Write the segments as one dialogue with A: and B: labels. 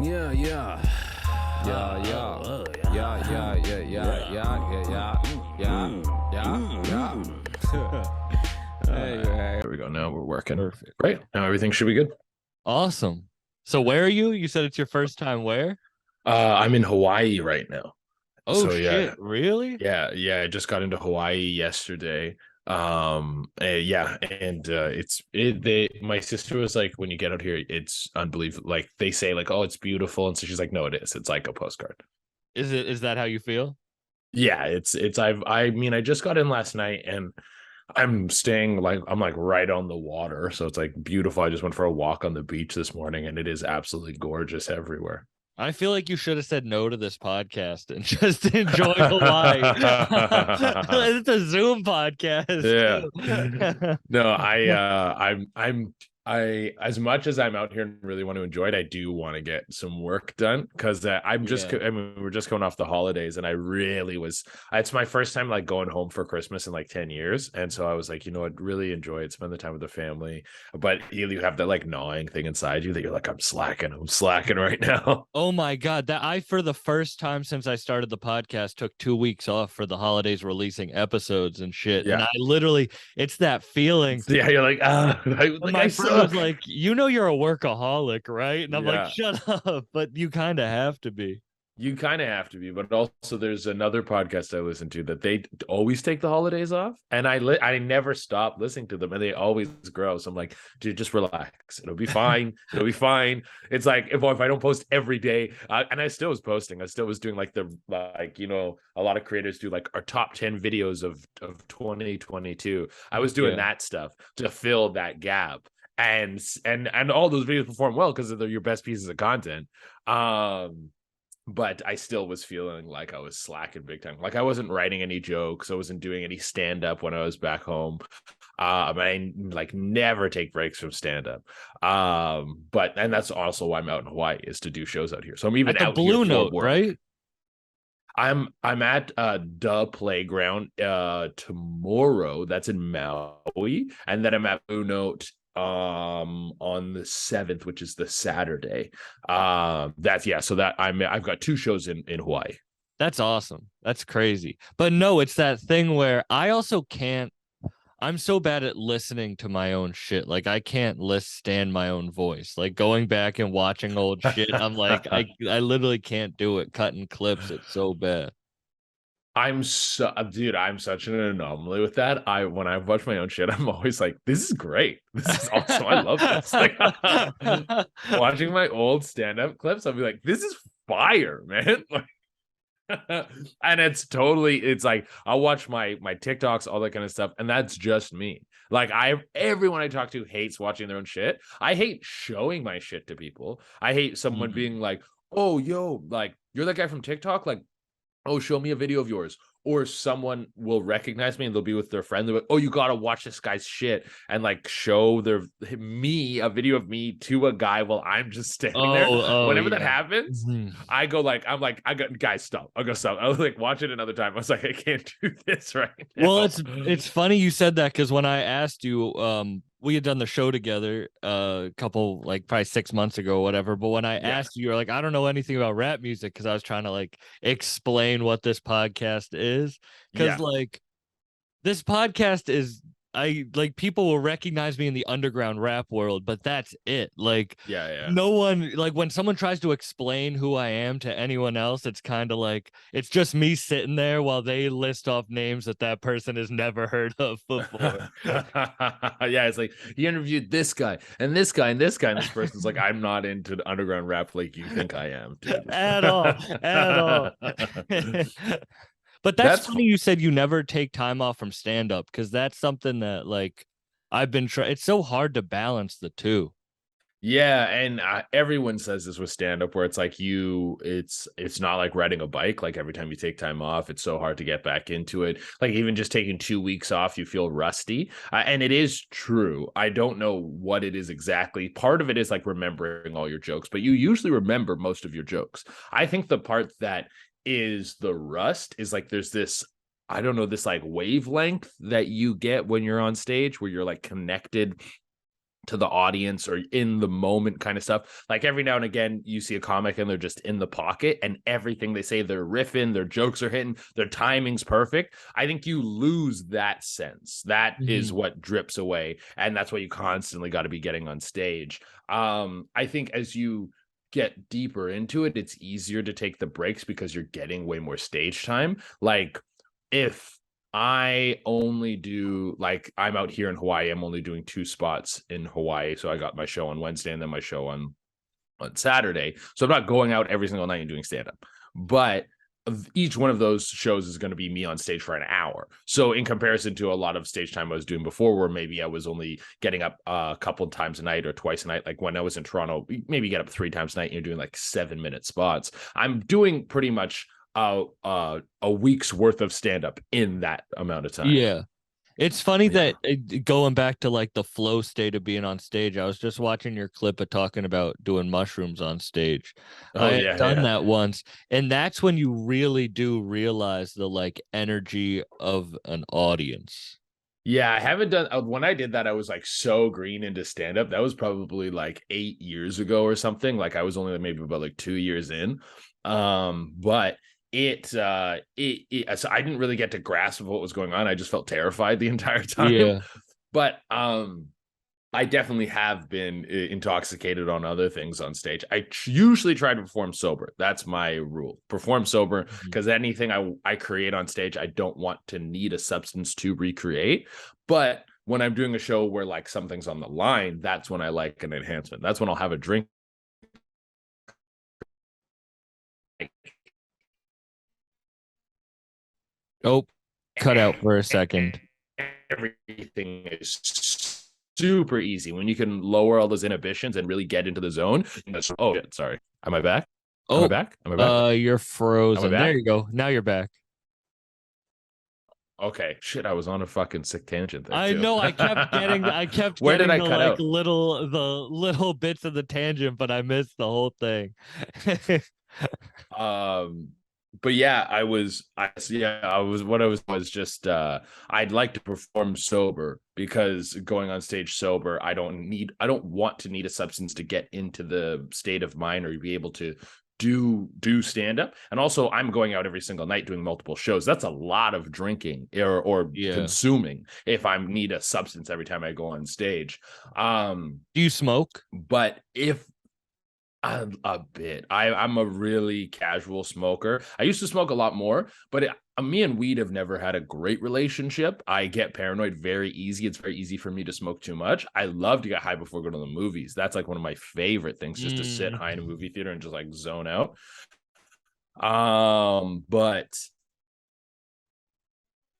A: Yeah, yeah.
B: Yeah, yeah.
A: Oh,
B: Yeah, yeah, yeah, yeah, yeah. Hey,
C: There we go. Now we're working.
B: Perfect.
C: Great. Now everything should be good.
B: Awesome. So where are you? You said it's your first time where?
C: I'm in Hawaii right now.
B: Oh,
C: So, yeah.
B: shit. Really?
C: Yeah. I just got into Hawaii yesterday. My sister was like, when you get out here, it's unbelievable. Like they say, like, oh, it's beautiful, and so she's like, no, it is. It's like a postcard.
B: Is that how you feel?
C: Yeah, I mean, I just got in last night, and I'm like right on the water, so it's like beautiful. I just went for a walk on the beach this morning, and it is absolutely gorgeous everywhere.
B: I feel like you should have said no to this podcast and just enjoy Hawaii. It's a Zoom podcast.
C: Yeah. No, I as much as I'm out here and really want to enjoy it, I do want to get some work done because I mean, we're just coming off the holidays, and I really was. It's my first time like going home for Christmas in like 10 years, and so I was like, you know what, really enjoy it, spend the time with the family. But you have that like gnawing thing inside you that you're like, I'm slacking right now.
B: Oh my God, that I for the first time since I started the podcast took 2 weeks off for the holidays releasing episodes and shit.
C: Yeah.
B: And I literally, it's that feeling.
C: Yeah, you're like,
B: My friend was like, you know, you're a workaholic, right? And I'm
C: Yeah.
B: like, shut up. But you kind of have to be.
C: You kind of have to be, but also there's another podcast I listen to that they always take the holidays off, and I never stop listening to them, and they always grow. So I'm like, dude, just relax. It'll be fine. It'll be fine. It's like if I don't post every day, and I still was posting. I still was doing like a lot of creators do like our top 10 videos of 2022. I was doing that stuff to fill that gap. And all those videos perform well because they're your best pieces of content. But I still was feeling like I was slacking big time. Like I wasn't writing any jokes. I wasn't doing any stand-up when I was back home. I like never take breaks from stand-up. But that's also why I'm out in Hawaii, is to do shows out here. So I'm even
B: At the
C: out
B: Blue
C: here for
B: Note,
C: work.
B: right?
C: I'm at the playground tomorrow. That's in Maui. And then I'm at Blue Note on the 7th, which is the Saturday. So that I've got 2 shows in Hawaii.
B: That's awesome. That's crazy. But no, it's that thing where I also can't. I'm so bad at listening to my own shit. Like I can't stand my own voice. Like going back and watching old shit, I'm like, I literally can't do it. Cutting clips, it's so bad.
C: I'm such an anomaly with that. When I watch my own shit, I'm always like, this is great. This is awesome. I love this. Like watching my old stand-up clips, I'll be like, this is fire, man. Like, and it's like I'll watch my TikToks, all that kind of stuff, and that's just me. Like everyone I talk to hates watching their own shit. I hate showing my shit to people. I hate someone being like, oh, yo, like you're that guy from TikTok, like, oh, show me a video of yours. Or someone will recognize me and they'll be with their friend. They're like, oh, you gotta watch this guy's shit, and like show a video of me to a guy while I'm just standing there. Whenever that happens, I got guys, stop. I'll go stop. I'll like watch it another time. I was like, I can't do this right now.
B: Well, it's funny you said that, because when I asked you, we had done the show together a couple, like probably 6 months ago or whatever. But when I asked you, you're like, I don't know anything about rap music, because I was trying to like explain what this podcast is. Because like this podcast is, people will recognize me in the underground rap world, but that's it. Like, no one, like when someone tries to explain who I am to anyone else, it's kind of like it's just me sitting there while they list off names that person has never heard of before.
C: It's like you interviewed this guy and this guy and this guy, and this person's like, I'm not into the underground rap like you think I am, dude.
B: At all. But that's funny you said you never take time off from stand-up, because that's something that like I've been trying. It's so hard to balance the two.
C: Yeah, and everyone says this with stand-up, where it's like it's not like riding a bike. Like every time you take time off, it's so hard to get back into it. Like even just taking 2 weeks off, you feel rusty. And it is true. I don't know what it is exactly. Part of it is like remembering all your jokes, but you usually remember most of your jokes. I think the part that is the rust is like there's this, I don't know, this like wavelength that you get when you're on stage where you're like connected to the audience or in the moment kind of stuff. Like every now and again, you see a comic and they're just in the pocket and everything they say, they're riffing, their jokes are hitting, their timing's perfect. I think you lose that sense. That is what drips away. And that's why you constantly got to be getting on stage. I think as you get deeper into it, it's easier to take the breaks because you're getting way more stage time. Like if I only do, like, I'm out here in Hawaii, I'm only doing 2 spots in Hawaii. So I got my show on Wednesday and then my show on Saturday. So I'm not going out every single night and doing stand-up. But each one of those shows is going to be me on stage for an hour. So in comparison to a lot of stage time I was doing before, where maybe I was only getting up a couple of times a night or twice a night, like when I was in Toronto, maybe get up 3 times a night and you're doing like 7-minute spots. I'm doing pretty much a week's worth of stand-up in that amount of time.
B: Yeah. It's funny that going back to like the flow state of being on stage, I was just watching your clip of talking about doing mushrooms on stage. I had done that once, and that's when you really do realize the like energy of an audience.
C: Yeah, I haven't done when I did that, I was like so green into stand-up. That was probably like 8 years ago or something. Like I was only maybe about like 2 years in. But so I didn't really get to grasp what was going on. I just felt terrified the entire time.
B: Yeah.
C: But I definitely have been intoxicated on other things on stage. I usually try to perform sober. That's my rule. Perform sober, because anything I create on stage, I don't want to need a substance to recreate. But when I'm doing a show where like something's on the line, that's when I like an enhancement. That's when I'll have a drink.
B: Oh, cut out for a second.
C: Everything is super easy when you can lower all those inhibitions and really get into the zone. Oh shit, sorry. Am I back? Am I back? Am I back?
B: You're frozen. There you go. Now you're back.
C: Okay. Shit, I was on a fucking sick tangent there.
B: I know. I kept getting
C: Where did I
B: the
C: cut
B: like
C: out?
B: the little bits of the tangent, but I missed the whole thing.
C: But yeah, I was just I'd like to perform sober, because going on stage sober, I don't want to need a substance to get into the state of mind or be able to do stand up. And also I'm going out every single night doing multiple shows. That's a lot of drinking or consuming if I need a substance every time I go on stage.
B: Do you smoke?
C: But if a bit. I'm a really casual smoker. I used to smoke a lot more, but me and weed have never had a great relationship. I get paranoid very easy. It's very easy for me to smoke too much. I love to get high before going to the movies. That's like one of my favorite things, just to sit high in a movie theater and just like zone out. But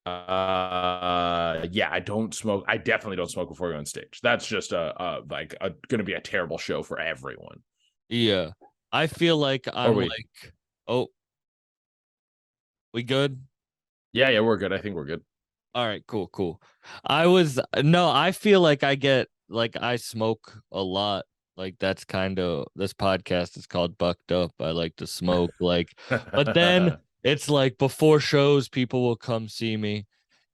C: yeah, I don't smoke. I definitely don't smoke before I go on stage. That's just gonna be a terrible show for everyone.
B: Yeah, I feel like I'm like, oh, we good?
C: Yeah, we're good. I think we're good.
B: All right, cool. I feel like I smoke a lot. Like that's kind of, this podcast is called Bucked Up. I like to smoke, like, but then it's like before shows, people will come see me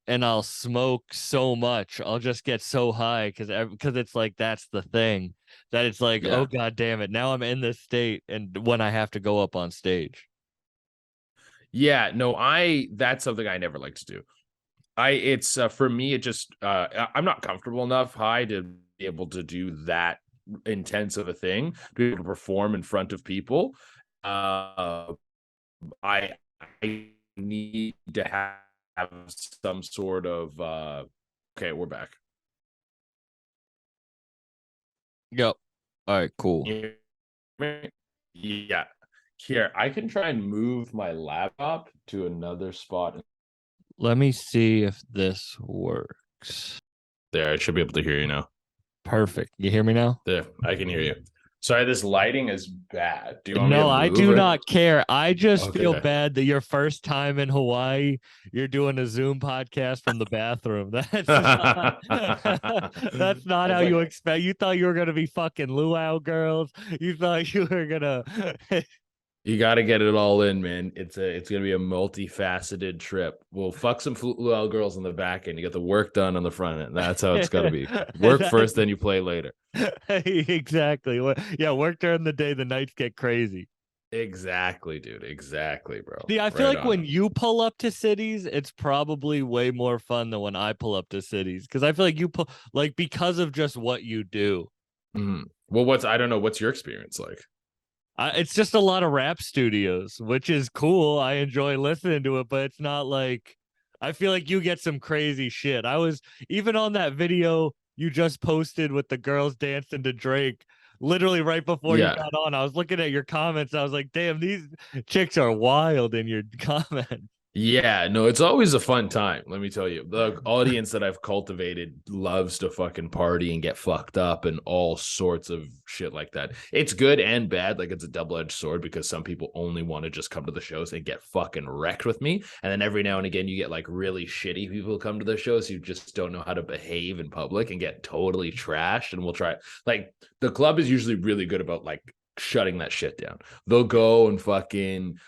B: and I'll smoke so much. I'll just get so high because it's like that's the thing, that it's like, oh god damn it, now I'm in this state and when I have to go up on stage.
C: Yeah, no, that's something I never like to do. It's for me, it just I'm not comfortable enough high to be able to do that intense of a thing, to be able to perform in front of people. I need to have some sort of okay, we're back.
B: Yep. All right, cool.
C: Yeah. Here, I can try and move my laptop to another spot.
B: Let me see if this works.
C: There, I should be able to hear you now.
B: Perfect. You hear me now?
C: There, I can hear you. Sorry, this lighting is bad. Do you want me to move
B: I do not care. I just feel bad that your first time in Hawaii, you're doing a Zoom podcast from the bathroom. That's not how you expect. You thought you were gonna be fucking luau girls. You thought you were gonna.
C: You got to get it all in, man. It's gonna be a multifaceted trip. We'll fuck some luau girls in the back end. You get the work done on the front end. That's how it's gotta be. Work first, then you play later.
B: Exactly. Yeah, work during the day, the nights get crazy.
C: Exactly, dude. Exactly, bro.
B: See, I feel
C: Right
B: like when
C: on.
B: you pull up to cities, it's probably way more fun than when I pull up to cities. Because I feel like you pull like because of just what you do.
C: Mhm. Well, I don't know, what's your experience like?
B: It's just a lot of rap studios, which is cool. I enjoy listening to it, but it's not like I feel like you get some crazy shit. I was even on that video you just posted with the girls dancing to Drake. Literally right before you
C: Yeah.
B: got on, I was looking at your comments. I was like, damn, these chicks are wild in your comments.
C: Yeah, no, it's always a fun time. Let me tell you, the audience that I've cultivated loves to fucking party and get fucked up and all sorts of shit like that. It's good and bad. Like it's a double-edged sword because some people only want to just come to the shows and get fucking wrecked with me. And then every now and again, you get like really shitty people who come to the shows who just don't know how to behave in public and get totally trashed. And we'll try, like, the club is usually really good about like shutting that shit down. They'll go and fucking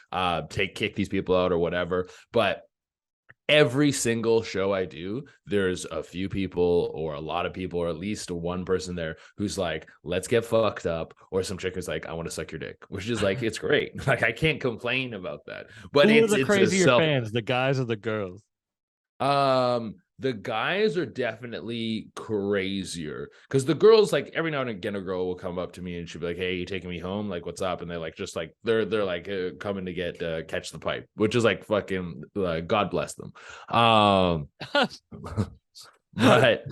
C: kick these people out or whatever. But every single show I do, there's a few people or a lot of people or at least one person there who's like, let's get fucked up. Or some chick who's like, I want to suck your dick, which is like, it's great. Like I can't complain about that. But
B: Who are the
C: it's a
B: crazier
C: self
B: fans, the guys or the girls?
C: the guys are definitely crazier because the girls, like every now and again, a girl will come up to me and she'll be like, "Hey, you taking me home? Like, what's up?" And they're like, just like they're like coming to get catch the pipe, which is like fucking God bless them. But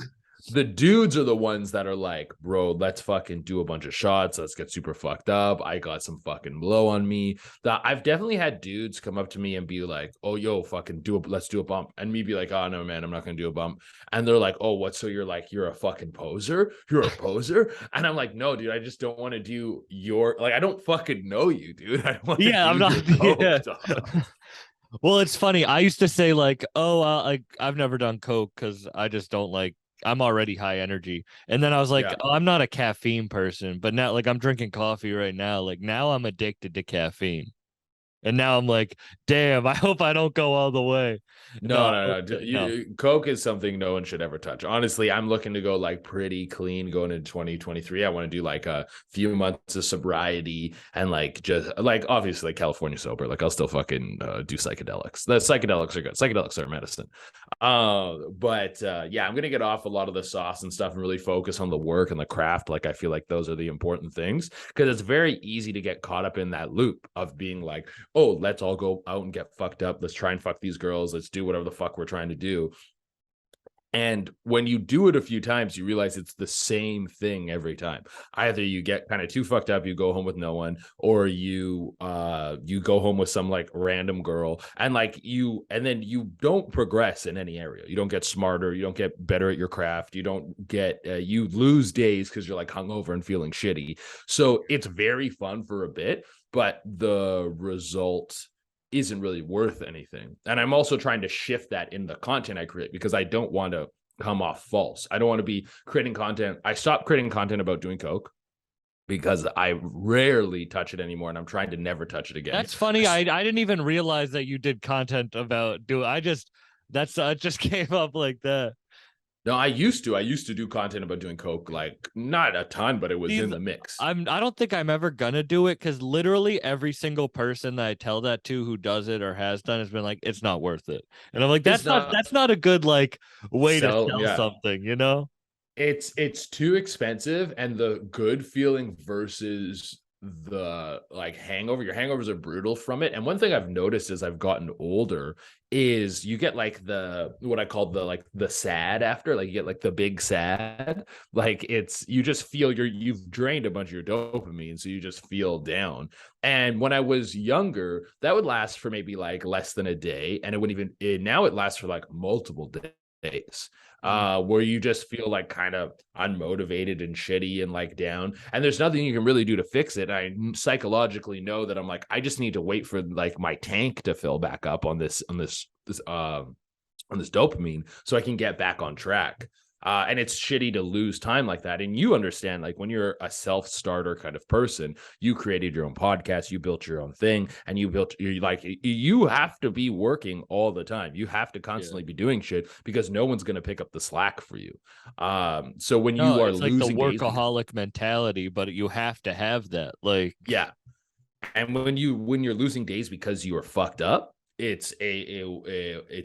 C: the dudes are the ones that are like, bro, let's fucking do a bunch of shots. Let's get super fucked up. I got some fucking blow on me. That I've definitely had dudes come up to me and be like, oh, yo, fucking let's do a bump. And me be like, oh, no, man, I'm not going to do a bump. And they're like, oh, what? So you're like, you're a fucking poser? You're a poser? And I'm like, no, dude, I just don't want to do I don't fucking know you, dude. I want to
B: Yeah, I'm
C: do
B: not.
C: your coke,
B: Yeah.
C: dog.
B: Well, it's funny. I used to say like, "Oh, like I've never done coke because I just don't like. I'm already high energy." And then I was like,
C: Yeah.
B: "Oh, I'm not a caffeine person." But now, like, I'm drinking coffee right now. Like now, I'm addicted to caffeine. And now I'm like, "Damn! I hope I don't go all the way." No,
C: No, no, no.
B: no.
C: Coke is something no one should ever touch. Honestly, I'm looking to go like pretty clean going into 2023. I want to do like a few months of sobriety and like just like obviously like California sober. Like I'll still fucking do psychedelics. The psychedelics are good. Psychedelics are medicine. But yeah, I'm gonna get off a lot of the sauce and stuff and really focus on the work and the craft. Like I feel like those are the important things because it's very easy to get caught up in that loop of being like, oh, let's all go out and get fucked up. Let's try and fuck these girls. Let's do whatever the fuck we're trying to do. And when you do it a few times, you realize it's the same thing every time. Either you get kind of too fucked up, you go home with no one, or you go home with some like random girl, and then you don't progress in any area. You don't get smarter, you don't get better at your craft, you don't get you lose days because you're like hungover and feeling shitty. So it's very fun for a bit, but the result isn't really worth anything. And I'm also trying to shift that in the content I create because I don't want to come off false. I don't want to be creating content. I stopped creating content about doing coke because I rarely touch it anymore and I'm trying to never touch it again.
B: That's funny. I didn't even realize that you did content about do. I just that's it just came up like that.
C: No, I used to do content about doing coke, like not a ton, but it was
B: See,
C: in the mix.
B: I don't think I'm ever gonna do it because literally every single person that I tell that to who does it or has done has been like, it's not worth it. And I'm like,
C: It's
B: that's
C: not
B: not a good like way to
C: sell,
B: sell
C: yeah.
B: something, you know?
C: It's too expensive, and the good feeling versus the like hangover. Your hangovers are brutal from it. And one thing I've noticed as I've gotten older is you get like the what I call the sad after, like you get like the big sad. Like it's you just feel you've drained a bunch of your dopamine, so you just feel down. And when I was younger, that would last for maybe like less than a day, and it wouldn't even now it lasts for like multiple days where you just feel like kind of unmotivated and shitty and like down, and there's nothing you can really do to fix it. I psychologically know that I'm like, I just need to wait for like my tank to fill back up on this dopamine so I can get back on track. And it's shitty to lose time like that. And you understand, like when you're a self-starter kind of person, you created your own podcast, you built your own thing, and you have to be working all the time. You have to
B: Yeah.
C: constantly be doing shit because no one's going to pick up the slack for you. So when
B: No,
C: you are
B: it's like the
C: losing days because
B: workaholic mentality, but you have to have that. Like,
C: yeah, and when you're losing days because you are fucked up, it's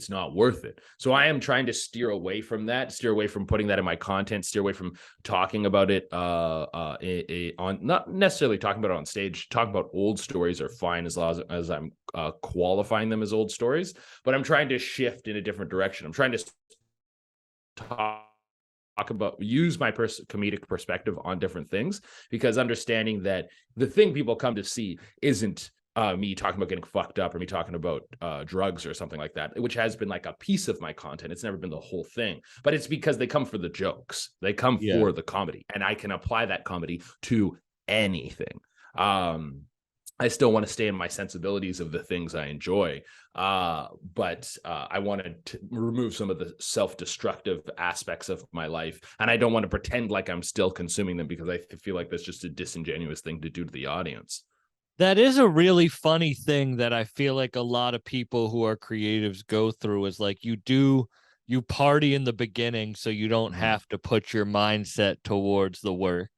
C: not worth it. So I am trying to steer away from that, steer away from putting that in my content, steer away from talking about it on, not necessarily talking about it on stage. Talking about old stories are fine as long as I'm qualifying them as old stories, but I'm trying to shift in a different direction. I'm trying to talk about, use my comedic perspective on different things, because understanding that the thing people come to see isn't me talking about getting fucked up or me talking about drugs or something like that, which has been like a piece of my content. It's never been the whole thing, but it's because they come for the jokes, they come
B: yeah.
C: for the comedy, and I can apply that comedy to anything. I still want to stay in my sensibilities of the things I enjoy, but I wanted to remove some of the self-destructive aspects of my life, and I don't want to pretend like I'm still consuming them because I feel like that's just a disingenuous thing to do to the audience.
B: That is a really funny thing that I feel like a lot of people who are creatives go through is like you party in the beginning so you don't
C: Mm-hmm.
B: have to put your mindset towards the work.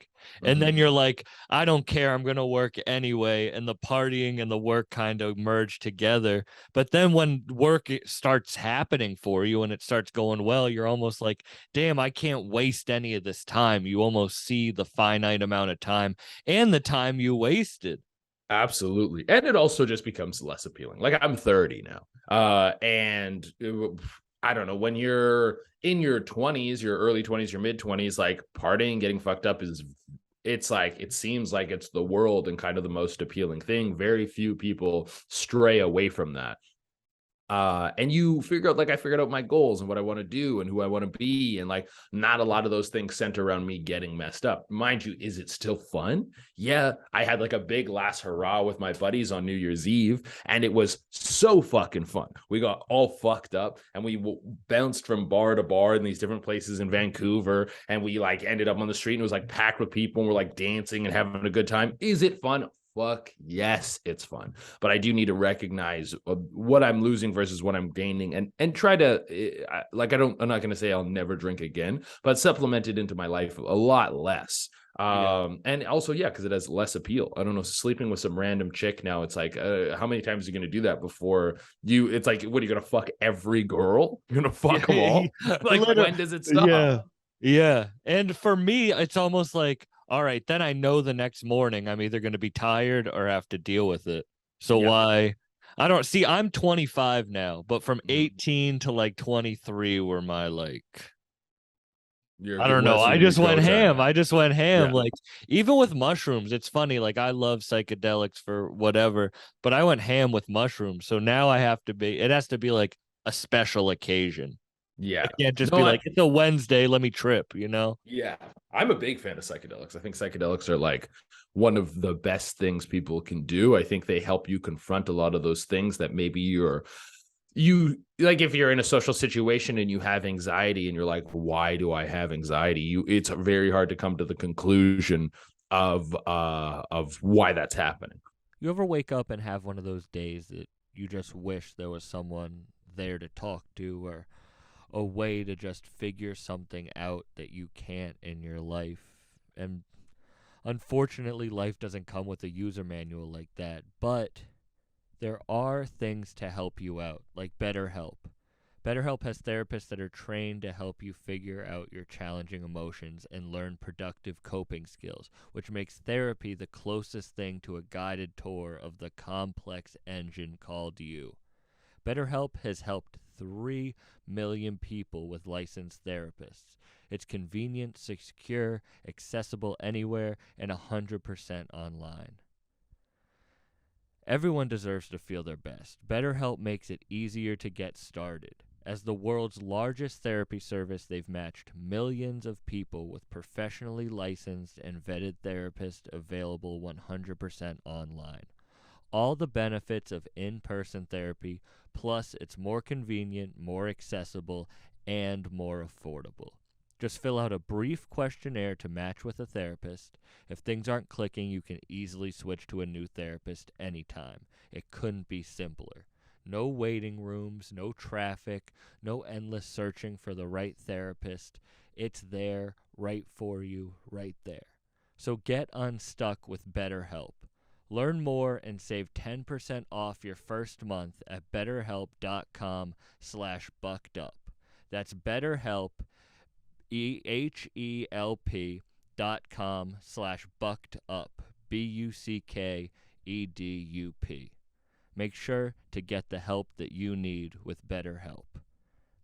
B: And
C: Mm-hmm.
B: then you're like, I don't care, I'm going to work anyway, and the partying and the work kind of merge together. But then when work starts happening for you and it starts going well, you're almost like, damn, I can't waste any of this time. You almost see the finite amount of time and the time you wasted.
C: Absolutely. And it also just becomes less appealing. Like I'm 30 now. And I don't know, when you're in your 20s, your early 20s, your mid 20s, like partying, getting fucked up is, it's like, it seems like it's the world and kind of the most appealing thing. Very few people stray away from that. And you figure out, like I figured out my goals and what I want to do and who I want to be, and like not a lot of those things center around me getting messed up. Mind you, is it still fun? Yeah, I had like a big last hurrah with my buddies on New Year's Eve, and it was so fucking fun. We got all fucked up and we bounced from bar to bar in these different places in Vancouver, and we like ended up on the street and it was like packed with people and we're like dancing and having a good time. Is it fun? Fuck yes, it's fun. But I do need to recognize what I'm losing versus what I'm gaining, and try to I'm not going to say I'll never drink again, but supplement it into my life a lot less.
B: Yeah.
C: And also, yeah, because it has less appeal. I don't know, sleeping with some random chick now, it's like, how many times are you going to do that before you, it's like, what are you going to fuck every girl? You're going to fuck them all? Like,
B: Literally,
C: when does it stop?
B: yeah. Yeah. And for me, it's almost like, all right, then I know the next morning I'm either going to be tired or have to deal with it. So
C: Yep.
B: why? I don't see, I'm 25 now, but from
C: Mhm.
B: 18 to like 23 were my like, I don't know.
C: What's
B: I
C: your
B: just
C: go
B: went ham.
C: time?
B: I just went ham.
C: Yeah.
B: Like, even with mushrooms, it's funny. Like, I love psychedelics for whatever, but I went ham with mushrooms. So now it has to be like a special occasion.
C: Yeah.
B: It can't just
C: No,
B: be like, it's a Wednesday, let me trip, you know?
C: yeah, I'm a big fan of psychedelics. I think psychedelics are like one of the best things people can do. I think they help you confront a lot of those things that maybe you like, if you're in a social situation and you have anxiety and you're like, why do I have anxiety? It's very hard to come to the conclusion of why that's happening.
B: You ever wake up and have one of those days that you just wish there was someone there to talk to, or a way to just figure something out that you can't in your life? And unfortunately, life doesn't come with a user manual like that, but there are things to help you out, like BetterHelp. BetterHelp has therapists that are trained to help you figure out your challenging emotions and learn productive coping skills, which makes therapy the closest thing to a guided tour of the complex engine called you. BetterHelp has helped 3 million people with licensed therapists. It's convenient, secure, accessible anywhere, and 100% online. Everyone deserves to feel their best. BetterHelp makes it easier to get started. As the world's largest therapy service, they've matched millions of people with professionally licensed and vetted therapists available 100% online. All the benefits of in-person therapy, plus it's more convenient, more accessible, and more affordable. Just fill out a brief questionnaire to match with a therapist. If things aren't clicking, you can easily switch to a new therapist anytime. It couldn't be simpler. No waiting rooms, no traffic, no endless searching for the right therapist. It's there, right for you, right there. So get unstuck with BetterHelp. Learn more and save 10% off your first month at betterhelp.com/buckedup. That's BetterHelp, HELP.com/buckedup, BUCKEDUP. Make sure to get the help that you need with BetterHelp.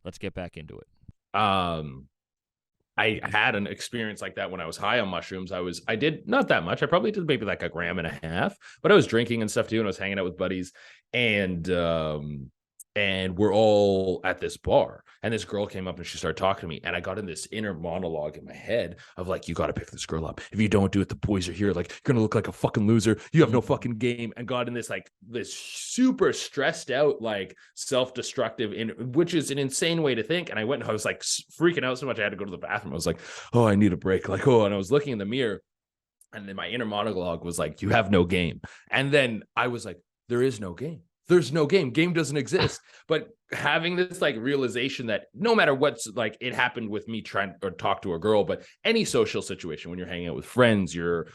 B: Let's get back into it.
C: I had an experience like that when I was high on mushrooms. I did not that much. I probably did maybe like a gram and a half, but I was drinking and stuff too, and I was hanging out with buddies, and we're all at this bar, and this girl came up and she started talking to me, and I got in this inner monologue in my head of like, you got to pick this girl up. If you don't do it, the boys are here. Like, you're gonna look like a fucking loser. You have no fucking game. And got in this like this super stressed out, like self-destructive, which is an insane way to think. And I went and I was like freaking out so much I had to go to the bathroom. I was like, oh, I need a break. Like, oh, and I was looking in the mirror, and then my inner monologue was like, you have no game. And then I was like, there is no game. There's no game. Game doesn't exist. But having this like realization that no matter what's like, it happened with me trying or talk to a girl, but any social situation, when you're hanging out with friends, you're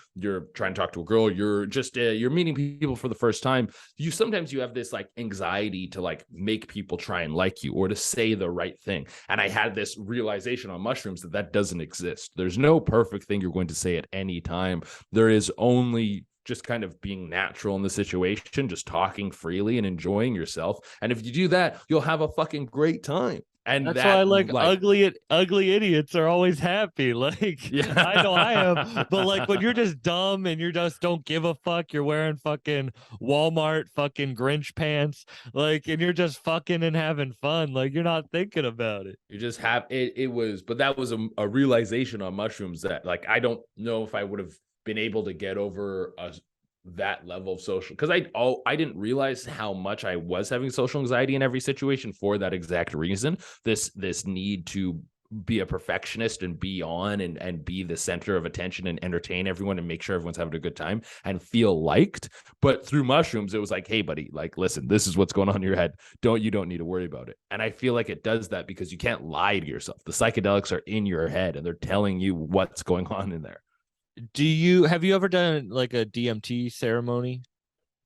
C: trying to talk to a girl, you're just you're meeting people for the first time. Sometimes you have this like anxiety to like make people try and like you or to say the right thing. And I had this realization on mushrooms that doesn't exist. There's no perfect thing you're going to say at any time. There is only just kind of being natural in the situation, just talking freely and enjoying yourself. And if you do that, you'll have a fucking great time. And
B: that's why like ugly idiots are always happy. Like,
C: yeah.
B: I know I am, but like when you're just dumb and you just don't give a fuck, you're wearing fucking Walmart fucking Grinch pants, like, and you're just fucking and having fun, like you're not thinking about it.
C: You just have it was, but that was a realization on mushrooms that like I don't know if I would have been able to get over that level of social, because I didn't realize how much I was having social anxiety in every situation for that exact reason. This need to be a perfectionist and be on and be the center of attention and entertain everyone and make sure everyone's having a good time and feel liked. But through mushrooms, it was like, hey buddy, like, listen, this is what's going on in your head. You don't need to worry about it. And I feel like it does that because you can't lie to yourself. The psychedelics are in your head and they're telling you what's going on in there.
B: Have you ever done like a DMT ceremony?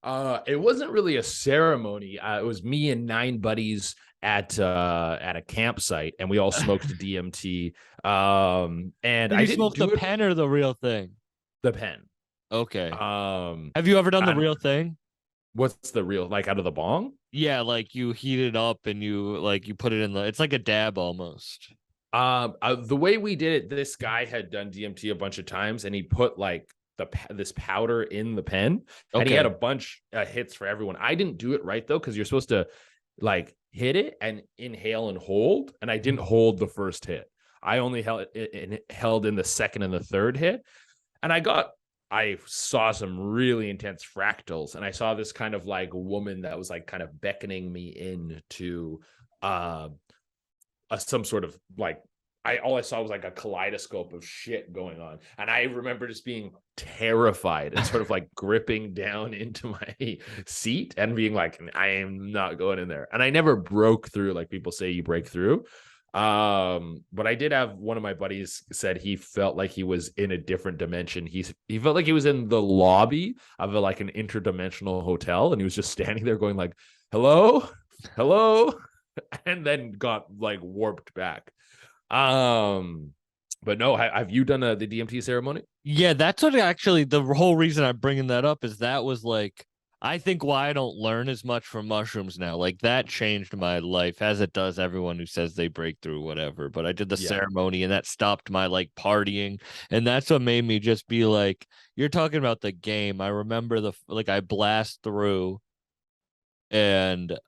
C: It wasn't really a ceremony. It was me and 9 buddies at a campsite, and we all smoked DMT. And I didn't
B: smoked the pen or the real thing?
C: The pen.
B: Okay. Have you ever done the real thing?
C: What's the real, like out of the bong?
B: Yeah, like you heat it up and you put it in it's like a dab almost.
C: The way we did it, this guy had done DMT a bunch of times, and he put like this powder in the pen, and he had a bunch of hits for everyone. I didn't do it right though, because you're supposed to like hit it and inhale and hold, and I didn't hold the first hit. I only held in the second and the third hit, and I saw some really intense fractals, and I saw this kind of like woman that was like kind of beckoning me into some sort of like, all I saw was like a kaleidoscope of shit going on. And I remember just being terrified and sort of like gripping down into my seat and being like, I am not going in there. And I never broke through like people say you break through. But I did have one of my buddies said he felt like he was in a different dimension. He felt like he was in the lobby of like an interdimensional hotel, and he was just standing there going like, hello, and then got like warped back. But no, have you done the DMT ceremony?
B: Yeah, that's what actually the whole reason I'm bringing that up is that was like, I think why I don't learn as much from mushrooms now. Like that changed my life, as it does everyone who says they break through whatever. But I did the ceremony, and that stopped my like partying, and that's what made me just be like, you're talking about the game. I remember I blast through, and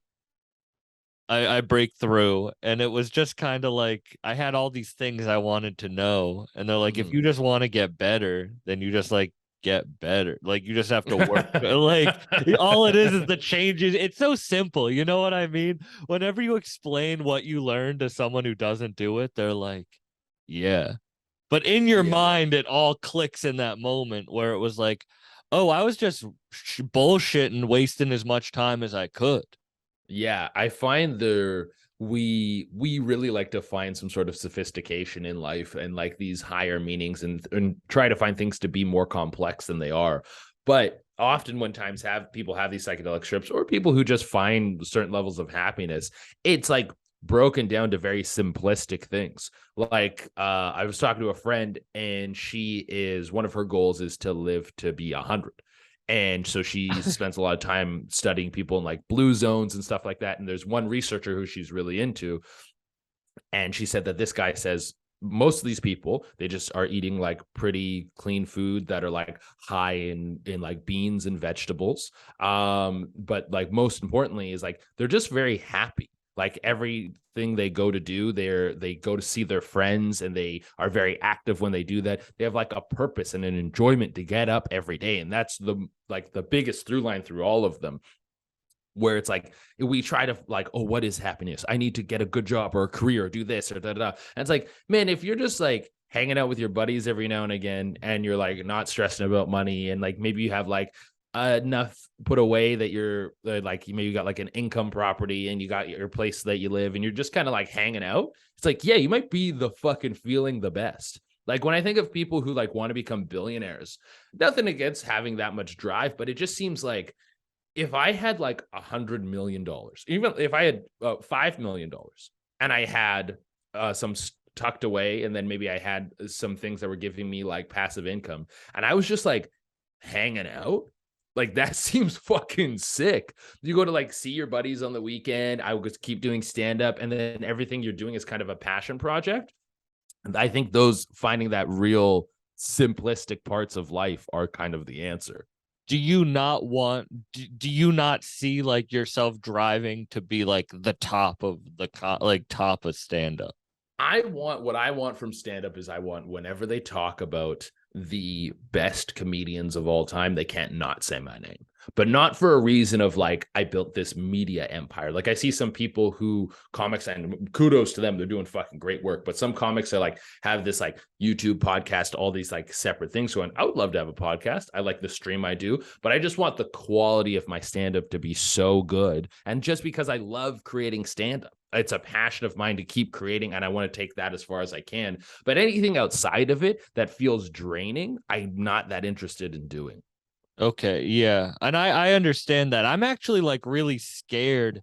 B: I break through, and it was just kind of like I had all these things I wanted to know, and they're like, if you just want to get better, then you just like get better. Like you just have to work. Like all it is the changes. It's so simple. You know what I mean? Whenever you explain what you learn to someone who doesn't do it, they're like, Yeah. But in your
C: Yeah.
B: mind, it all clicks in that moment where it was like, oh, I was just bullshitting, wasting as much time as I could.
C: Yeah, I find we really like to find some sort of sophistication in life and like these higher meanings and try to find things to be more complex than they are. But often when times have people have these psychedelic trips or people who just find certain levels of happiness, it's like broken down to very simplistic things. Like I was talking to a friend and she is one of her goals is to live to be 100. And so she spends a lot of time studying people in like blue zones and stuff like that. And there's one researcher who she's really into. And she said that this guy says most of these people, they just are eating like pretty clean food that are like high in like beans and vegetables. But like most importantly is like they're just very happy. Like everything they go to do, they go to see their friends and they are very active when they do that. They have like a purpose and an enjoyment to get up every day. And that's the biggest through line through all of them, where it's like we try to like, oh, what is happiness? I need to get a good job or a career or do this or da da da. And it's like, man, if you're just like hanging out with your buddies every now and again and you're like not stressing about money and like maybe you have like enough put away that you're like maybe you got like an income property and you got your place that you live and you're just kind of like hanging out, it's like, yeah, you might be the fucking feeling the best. Like when I think of people who like want to become billionaires, nothing against having that much drive, but it just seems like if I had like $100 million, even if I had $5 million, and I had some tucked away, and then maybe I had some things that were giving me like passive income, and I was just like hanging out, like that seems fucking sick. You go to like see your buddies on the weekend. I would just keep doing stand up, and then everything you're doing is kind of a passion project. And I think those finding that real simplistic parts of life are kind of the answer.
B: Do you not want, do you not see like yourself driving to be like the top of the like top of stand up?
C: I want what I want from stand up is I want whenever they talk about the best comedians of all time, they can't not say my name, but not for a reason of like, I built this media empire. Like I see some people who comics, and kudos to them, they're doing fucking great work. But some comics are like, have this like YouTube podcast, all these like separate things going. I would love to have a podcast. I like the stream I do, but I just want the quality of my stand up to be so good. And just because I love creating stand up, it's a passion of mine to keep creating, and I want to take that as far as I can. But anything outside of it that feels draining, I'm not that interested in doing.
B: Okay, yeah. And I understand that. I'm actually like really scared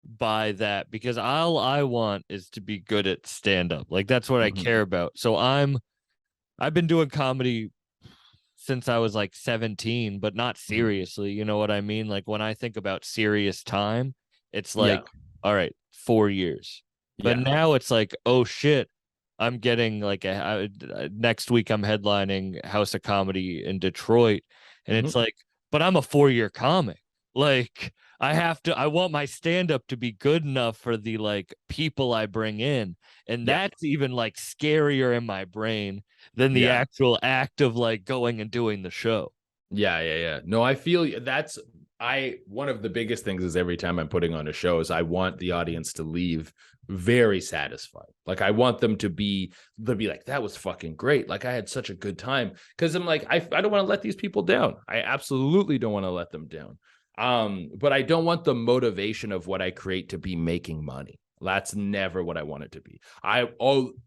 B: by that because all I want is to be good at stand up. Like that's what I
C: Mm-hmm.
B: care about. So I've been doing comedy since I was like 17, but not
C: Mm-hmm.
B: seriously. You know what I mean? Like when I think about serious time, it's
C: Yeah.
B: like, all right, 4 years. But
C: Yeah.
B: now it's like, oh shit, I'm getting like next week I'm headlining House of Comedy in Detroit. And it's
C: Mm-hmm.
B: like, but I'm a 4 year comic. Like I want my stand up to be good enough for the like people I bring in. And
C: Yeah.
B: that's even like scarier in my brain than the
C: Yeah.
B: actual act of like going and doing the show.
C: Yeah, yeah, yeah. No, I feel that's I one of the biggest things is every time I'm putting on a show is I want the audience to leave very satisfied. Like I want them to be they'll be like, that was fucking great. Like I had such a good time. Cause I'm like, I don't want to let these people down. I absolutely don't want to let them down. But I don't want the motivation of what I create to be making money. That's never what I want it to be.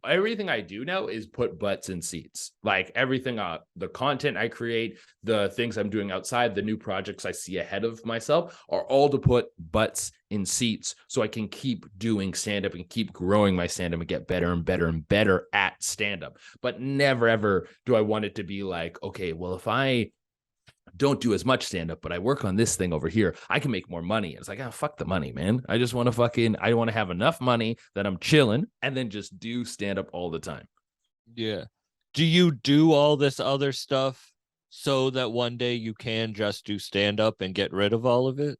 C: Everything I do now is put butts in seats. Like everything, the content I create, the things I'm doing outside, the new projects I see ahead of myself are all to put butts in seats so I can keep doing stand up and keep growing my stand up and get better and better and better at stand up. But never ever do I want it to be like, okay, well, if I don't do as much stand up, but I work on this thing over here, I can make more money. It's like, fuck the money, man. I just want to I want to have enough money that I'm chilling and then just do stand up all the time.
B: Yeah. Do you do all this other stuff so that one day you can just do stand up and get rid of all of it?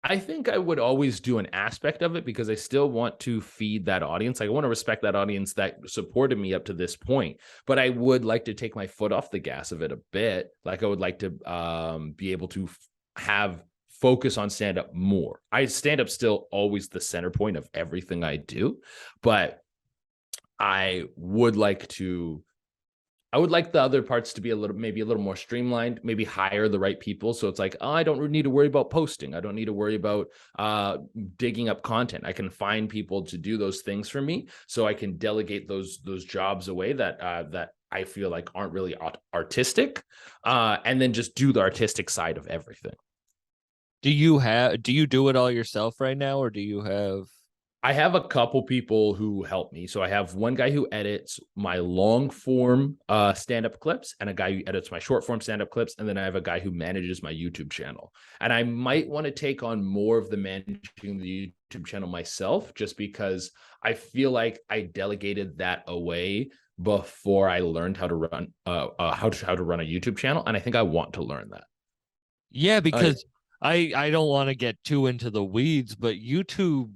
C: I think I would always do an aspect of it because I still want to feed that audience. I want to respect that audience that supported me up to this point, but I would like to take my foot off the gas of it a bit. Like I would like to be able to have focus on stand up more. I stand up still always the center point of everything I do, but I would like to I would like the other parts to be maybe a little more streamlined, maybe hire the right people. So it's like, oh, I don't need to worry about posting. I don't need to worry about digging up content. I can find people to do those things for me, so I can delegate those jobs away that I feel like aren't really artistic, and then just do the artistic side of everything.
B: Do you do it all yourself right now, or do you have?
C: I have a couple people who help me. So I have one guy who edits my long form stand-up clips, and a guy who edits my short form stand-up clips, and then I have a guy who manages my YouTube channel. And I might want to take on more of the managing the YouTube channel myself, just because I feel like I delegated that away before I learned how to run how to run a YouTube channel, and I think I want to learn that.
B: Yeah, because I don't want to get too into the weeds, but YouTube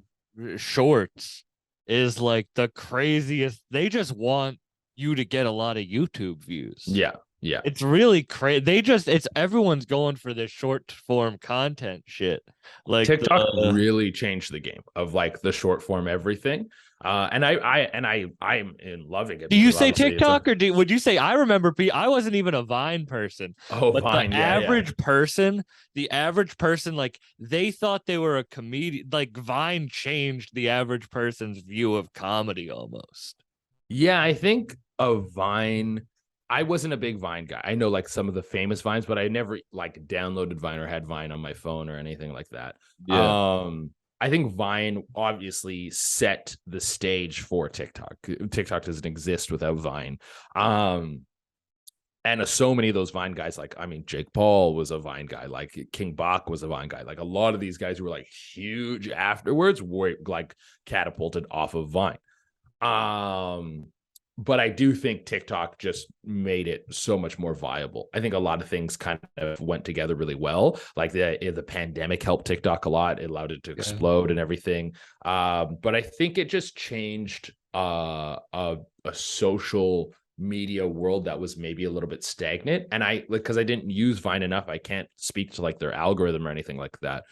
B: shorts is like the craziest. They just want you to get a lot of YouTube views.
C: Yeah, yeah.
B: It's really crazy. It's everyone's going for this short form content shit. Like
C: TikTok really changed the game of like the short form everything. And I'm in loving it.
B: Do you
C: Because
B: say
C: obviously
B: TikTok or would you say? I remember I wasn't even a Vine person, but
C: Vine, yeah.
B: the average person, like they thought they were a comedian. Like Vine changed the average person's view of comedy almost.
C: Yeah, I think a Vine. I wasn't a big Vine guy. I know like some of the famous Vines, but I never like downloaded Vine or had Vine on my phone or anything like that.
B: Yeah.
C: I think Vine obviously set the stage for TikTok. TikTok doesn't exist without Vine. And so many of those Vine guys, like, I mean, Jake Paul was a Vine guy, like King Bach was a Vine guy. Like a lot of these guys who were like huge afterwards were like catapulted off of Vine. But I do think TikTok just made it so much more viable. I think a lot of things kind of went together really well. Like the pandemic helped TikTok a lot. It allowed it to explode and everything. But I think it just changed a social media world that was maybe a little bit stagnant. And because I didn't use Vine enough, I can't speak to like their algorithm or anything like that.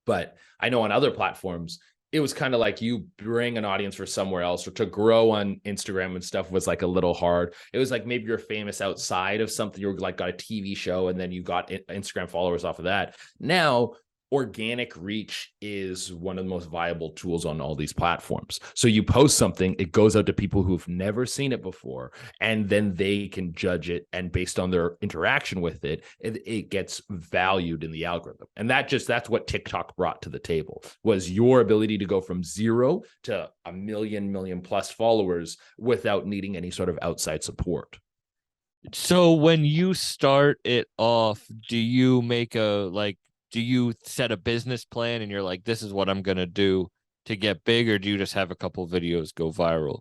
C: But I know on other platforms, it was kind of like you bring an audience for somewhere else, or to grow on Instagram and stuff was like a little hard. It was like maybe you're famous outside of something. You're like got a TV show and then you got Instagram followers off of that. Now, organic reach is one of the most viable tools on all these platforms. So you post something, it goes out to people who've never seen it before, and then they can judge it. And based on their interaction with it, it gets valued in the algorithm. And that's what TikTok brought to the table, was your ability to go from 0 to a million plus followers without needing any sort of outside support.
B: So when you start it off, do you do you set a business plan and you're like, this is what I'm going to do to get big, or do you just have a couple videos go viral?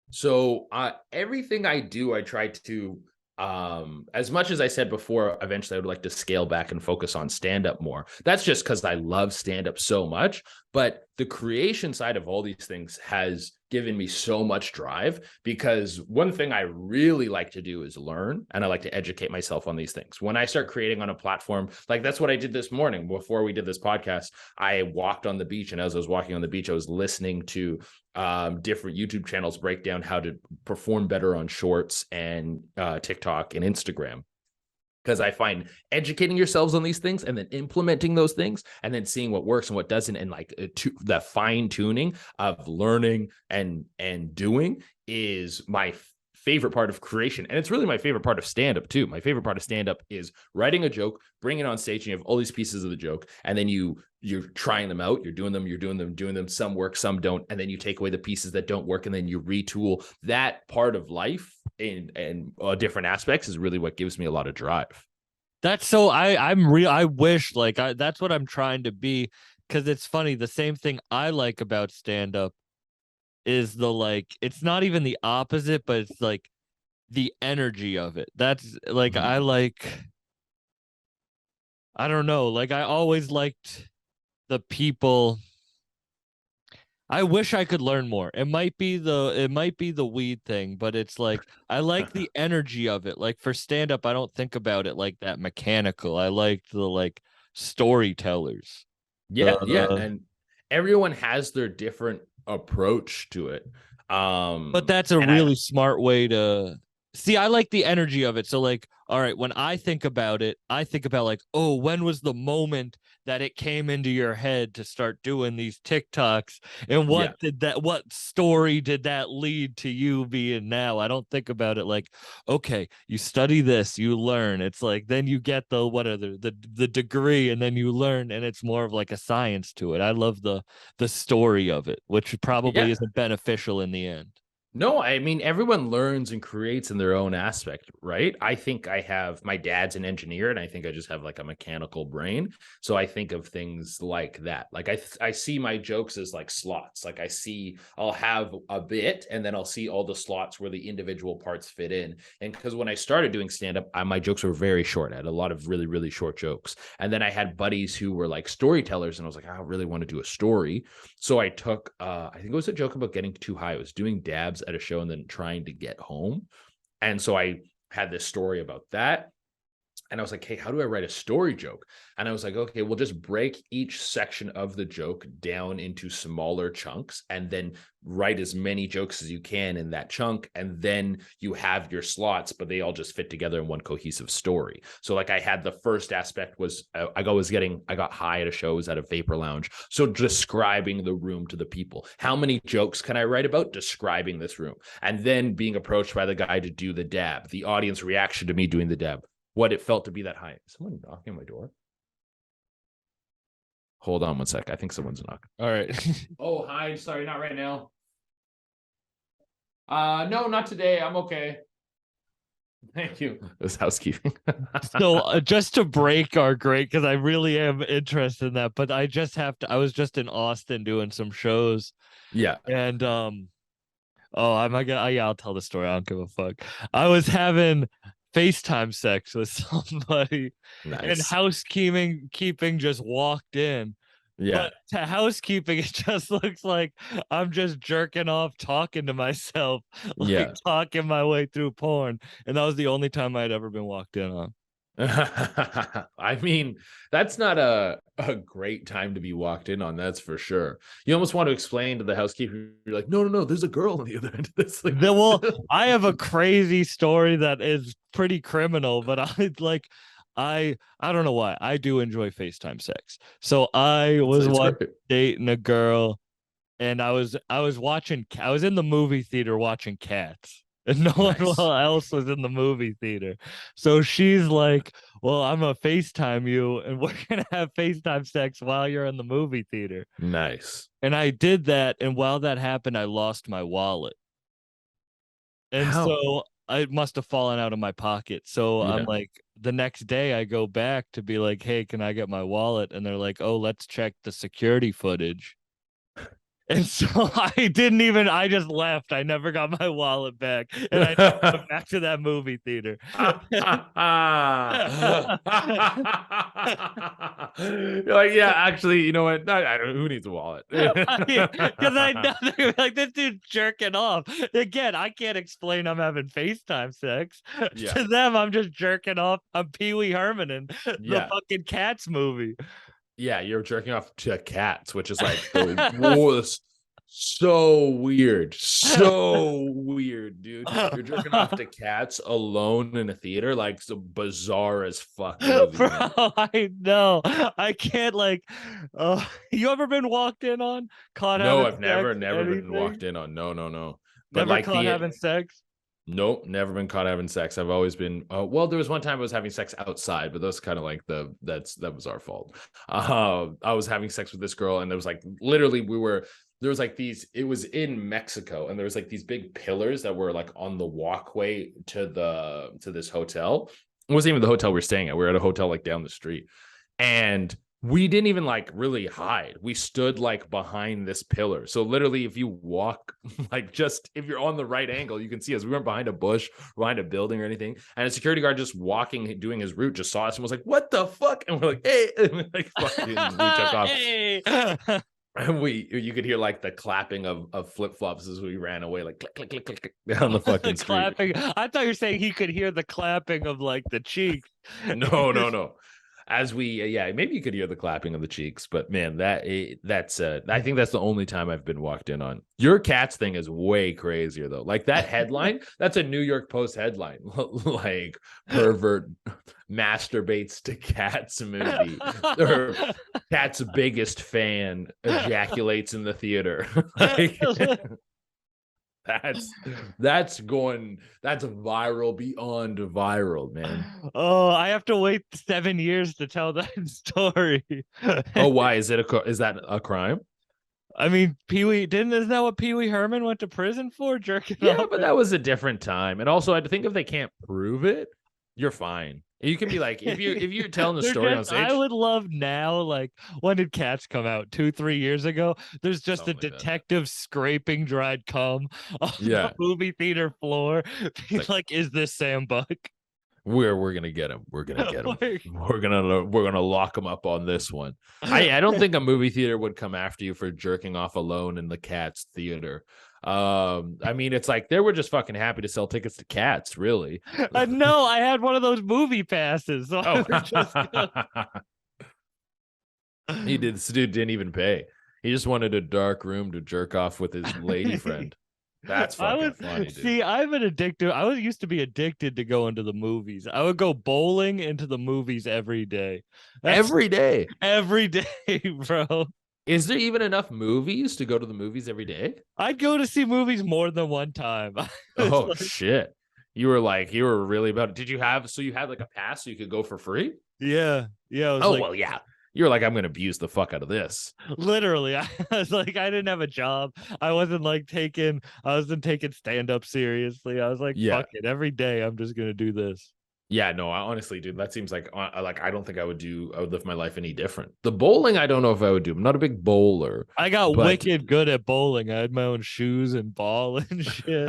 C: So everything I do, I try to, as much as I said before, eventually I would like to scale back and focus on stand-up more. That's just because I love stand-up so much. But the creation side of all these things has given me so much drive, because one thing I really like to do is learn, and I like to educate myself on these things. When I start creating on a platform, like that's what I did this morning before we did this podcast. I walked on the beach, and as I was walking on the beach, I was listening to different YouTube channels break down how to perform better on shorts and TikTok and Instagram. Because I find educating yourselves on these things and then implementing those things and then seeing what works and what doesn't, and like the fine tuning of learning and doing is my favorite part of creation. And it's really my favorite part of stand-up too. My favorite part of stand-up is writing a joke, bringing it on stage, and you have all these pieces of the joke, and then you're trying them out, you're doing them, some work, some don't, and then you take away the pieces that don't work, and then you retool. That part of life in different aspects is really what gives me a lot of drive.
B: That's so I wish that's what I'm trying to be, because it's funny. The same thing I like about stand up is it's not even the opposite, but it's like the energy of it. That's like I don't know, like I always liked the people. I wish I could learn more. It might be the weed thing, but it's like I like the energy of it. Like for stand up, I don't think about it like that mechanical. I like the storytellers.
C: Yeah, and everyone has their different approach to it.
B: But that's a
C: And I
B: really smart way to see. I like the energy of it. So, like, all right, when I think about it, I think about like, oh, when was the moment that it came into your head to start doing these TikToks? And
C: yeah,
B: what story did that lead to you being now? I don't think about it like, okay, you study this, you learn. It's like, then you get the degree and then you learn, and it's more of like a science to it. I love the story of it, which probably
C: yeah.
B: isn't beneficial in the end.
C: No, I mean, everyone learns and creates in their own aspect, right? I think my dad's an engineer, and I think I just have like a mechanical brain. So I think of things like that. Like I see my jokes as like slots. Like I'll have a bit, and then I'll see all the slots where the individual parts fit in. And because when I started doing stand up, my jokes were very short. I had a lot of really, really short jokes. And then I had buddies who were like storytellers, and I was like, I don't really want to do a story. So I took, I think it was a joke about getting too high. I was doing dabs at a show and then trying to get home. And so I had this story about that. And I was like, hey, how do I write a story joke? And I was like, okay, we'll just break each section of the joke down into smaller chunks and then write as many jokes as you can in that chunk. And then you have your slots, but they all just fit together in one cohesive story. So like I had the first aspect was I got high at a show, was at a vapor lounge. So describing the room to the people. How many jokes can I write about describing this room? And then being approached by the guy to do the dab, the audience reaction to me doing the dab, what it felt to be that high. Is someone knocking on my door? Hold on one sec. I think someone's knocking.
B: All right.
C: Oh, hi. Sorry, not right now. No, not today. I'm okay. Thank you. It was housekeeping.
B: So just to break our great, because I really am interested in that, but I just have to. I was just in Austin doing some shows,
C: Yeah.
B: and oh, I'm not gonna. Yeah, I'll tell the story. I don't give a fuck. I was having FaceTime sex with somebody, and
C: Nice.
B: housekeeping just walked in.
C: Yeah.
B: But to housekeeping, it just looks like I'm just jerking off, talking to myself, like
C: Yeah.
B: talking my way through porn. And that was the only time I'd ever been walked in on.
C: I mean, that's not a great time to be walked in on, that's for sure. You almost want to explain to the housekeeper, you're like, no, no, no, there's a girl on the other end of this. Like,
B: Well, I have a crazy story that is pretty criminal, but I don't know why. I do enjoy FaceTime sex. So I was
C: it's great.
B: dating a girl, and I was in the movie theater watching Cats, and no one
C: Nice.
B: else was in the movie theater. So she's like, well, I'm gonna FaceTime you, and we're gonna have FaceTime sex while you're in the movie theater.
C: Nice.
B: And I did that, and while that happened, I lost my wallet. And
C: How?
B: so I must have fallen out of my pocket. So I'm
C: Yeah.
B: like, the next day I go back to be like, hey, can I get my wallet? And they're like, oh, let's check the security footage. And so I just left. I never got my wallet back. And I never went back to that movie theater.
C: You're like, yeah, actually, you know what? I don't, who needs a wallet?
B: Because I know like this dude's jerking off. Again, I can't explain I'm having FaceTime sex.
C: Yeah.
B: To them, I'm just jerking off. I'm Pee Wee Herman in the
C: Yeah.
B: fucking Cats movie.
C: Yeah, you're jerking off to cats, which is like so weird. So weird, dude. You're jerking off to cats alone in a theater, like so bizarre as fuck movie,
B: Bro,
C: man.
B: I know. I can't like you ever been walked in on? Caught
C: No,
B: having
C: I've
B: sex?
C: never been
B: Anything?
C: walked in on. No, no, no. But
B: Never
C: like
B: caught having sex?
C: nope, never been caught having sex. I've always been. Well, there was one time I was having sex outside, but that's kind of like that was our fault. I was having sex with this girl, and there was like literally there was like these. It was in Mexico, and there was like these big pillars that were like on the walkway to this hotel. It wasn't even the hotel we were staying at. We were at a hotel like down the street, and we didn't even like really hide. We stood like behind this pillar. So literally, if you walk, like just if you're on the right angle, you can see us. We weren't behind a bush, behind a building or anything. And a security guard just walking, doing his route, just saw us and was like, "What the fuck?" And we're like, "Hey!" And we're like, fucking, we took off.
B: Hey.
C: And you could hear like the clapping of flip flops as we ran away, like click, click, click, click, click down the fucking street.
B: Clapping. I thought you were saying he could hear the clapping of like the cheeks.
C: No, no, no. as we maybe you could hear the clapping of the cheeks, but man, that's I think that's the only time I've been walked in on. Your cats thing is way crazier though. Like that headline, that's a New York Post headline. Like pervert masturbates to cats movie, or cat's biggest fan ejaculates in the theater. Like, that's viral beyond viral, man.
B: Oh, I have to wait 7 years to tell that story.
C: Oh, why is that a crime?
B: I mean, isn't that what Pee Wee Herman went to prison for? Jerking
C: Yeah,
B: off?
C: but that was a different time. And also, I think if they can't prove it, you're fine. You can be like, if you're telling the story on stage.
B: I would love now, like, when did Cats come out? 2-3 years ago? There's just a detective scraping dried cum on the movie theater floor. Like, is this Sam Buck?
C: We're gonna get him. We're gonna get him. We're gonna lock him up on this one. I don't think a movie theater would come after you for jerking off alone in the Cats theater. I mean, it's like they were just fucking happy to sell tickets to Cats, really.
B: No, I had one of those movie passes. So
C: This dude didn't even pay. He just wanted a dark room to jerk off with his lady friend. That's fucking funny, dude.
B: See, I'm an addicted. I used to be addicted to going to the movies. I would go bowling into the movies every day.
C: Every day,
B: bro.
C: Is there even enough movies to go to the movies every day?
B: I'd go to see movies more than one time.
C: Oh, shit. You were really about it. Did you had like a pass so you could go for free?
B: Yeah.
C: Well, yeah. You were like, I'm going to abuse the fuck out of this.
B: Literally. I was like, I didn't have a job. I wasn't taking stand-up seriously. I was like, fuck it. Every day I'm just going to do this.
C: Yeah, no, honestly, dude, that seems like I don't think I would live my life any different. The bowling, I don't know if I would do. I'm not a big bowler.
B: I got wicked good at bowling. I had my own shoes and ball and shit.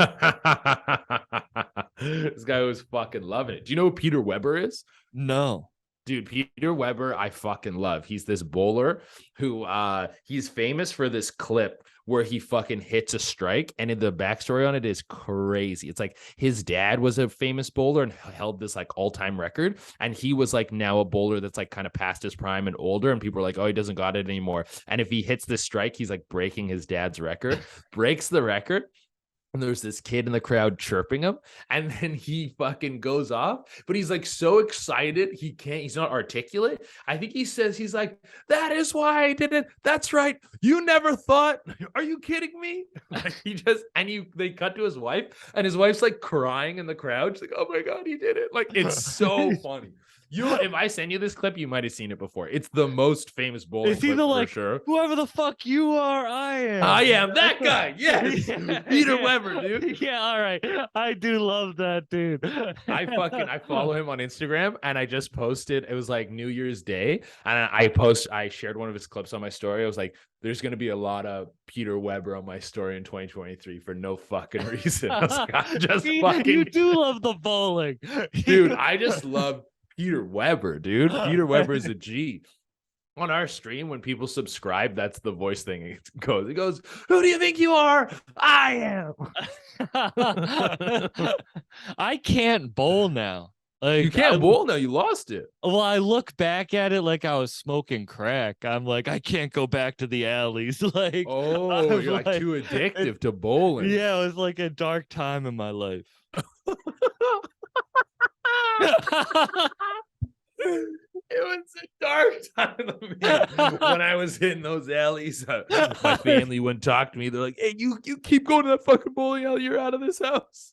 C: This guy was fucking loving it. Do you know who Peter Weber is?
B: No.
C: Dude, Peter Weber, I fucking love. He's this bowler who he's famous for this clip where he fucking hits a strike, and the backstory on it is crazy. It's like his dad was a famous bowler and held this like all-time record, and he was like now a bowler that's like kind of past his prime and older, and people are like, oh, he doesn't got it anymore. And if he hits this strike, he's like breaking his dad's record, breaks the record. And there's this kid in the crowd chirping him, and then he fucking goes off, but he's like so excited he's not articulate. I think he says, he's like, that is why I did it. That's right. You never thought. Are you kidding me? Like they cut to his wife, and his wife's like crying in the crowd. She's like, oh my God, he did it. Like, it's so funny. If I send you this clip, you might have seen it before. It's the most famous bowling clip for sure.
B: Whoever the fuck you are, I am.
C: I am that guy. Yes. Peter Weber, dude.
B: Yeah, all right. I do love that, dude.
C: I follow him on Instagram, and I just posted, it was like New Year's Day, and I shared one of his clips on my story. I was like, there's going to be a lot of Peter Weber on my story in 2023 for no fucking reason. I was like,
B: you do love the bowling.
C: Dude, I just love Peter Weber, dude. Peter Weber is a G. On our stream, when people subscribe, that's the voice thing. It goes, who do you think you are? I am.
B: I can't bowl now. Like,
C: you can't bowl now. You lost it.
B: Well, I look back at it like I was smoking crack. I'm like, I can't go back to the alleys. Like,
C: oh, you're like too addictive to bowling.
B: Yeah, it was like a dark time in my life.
C: It was a dark time of me when I was hitting those alleys. My family wouldn't talk to me. They're like, hey, you keep going to that fucking bowling alley, you're out of this house.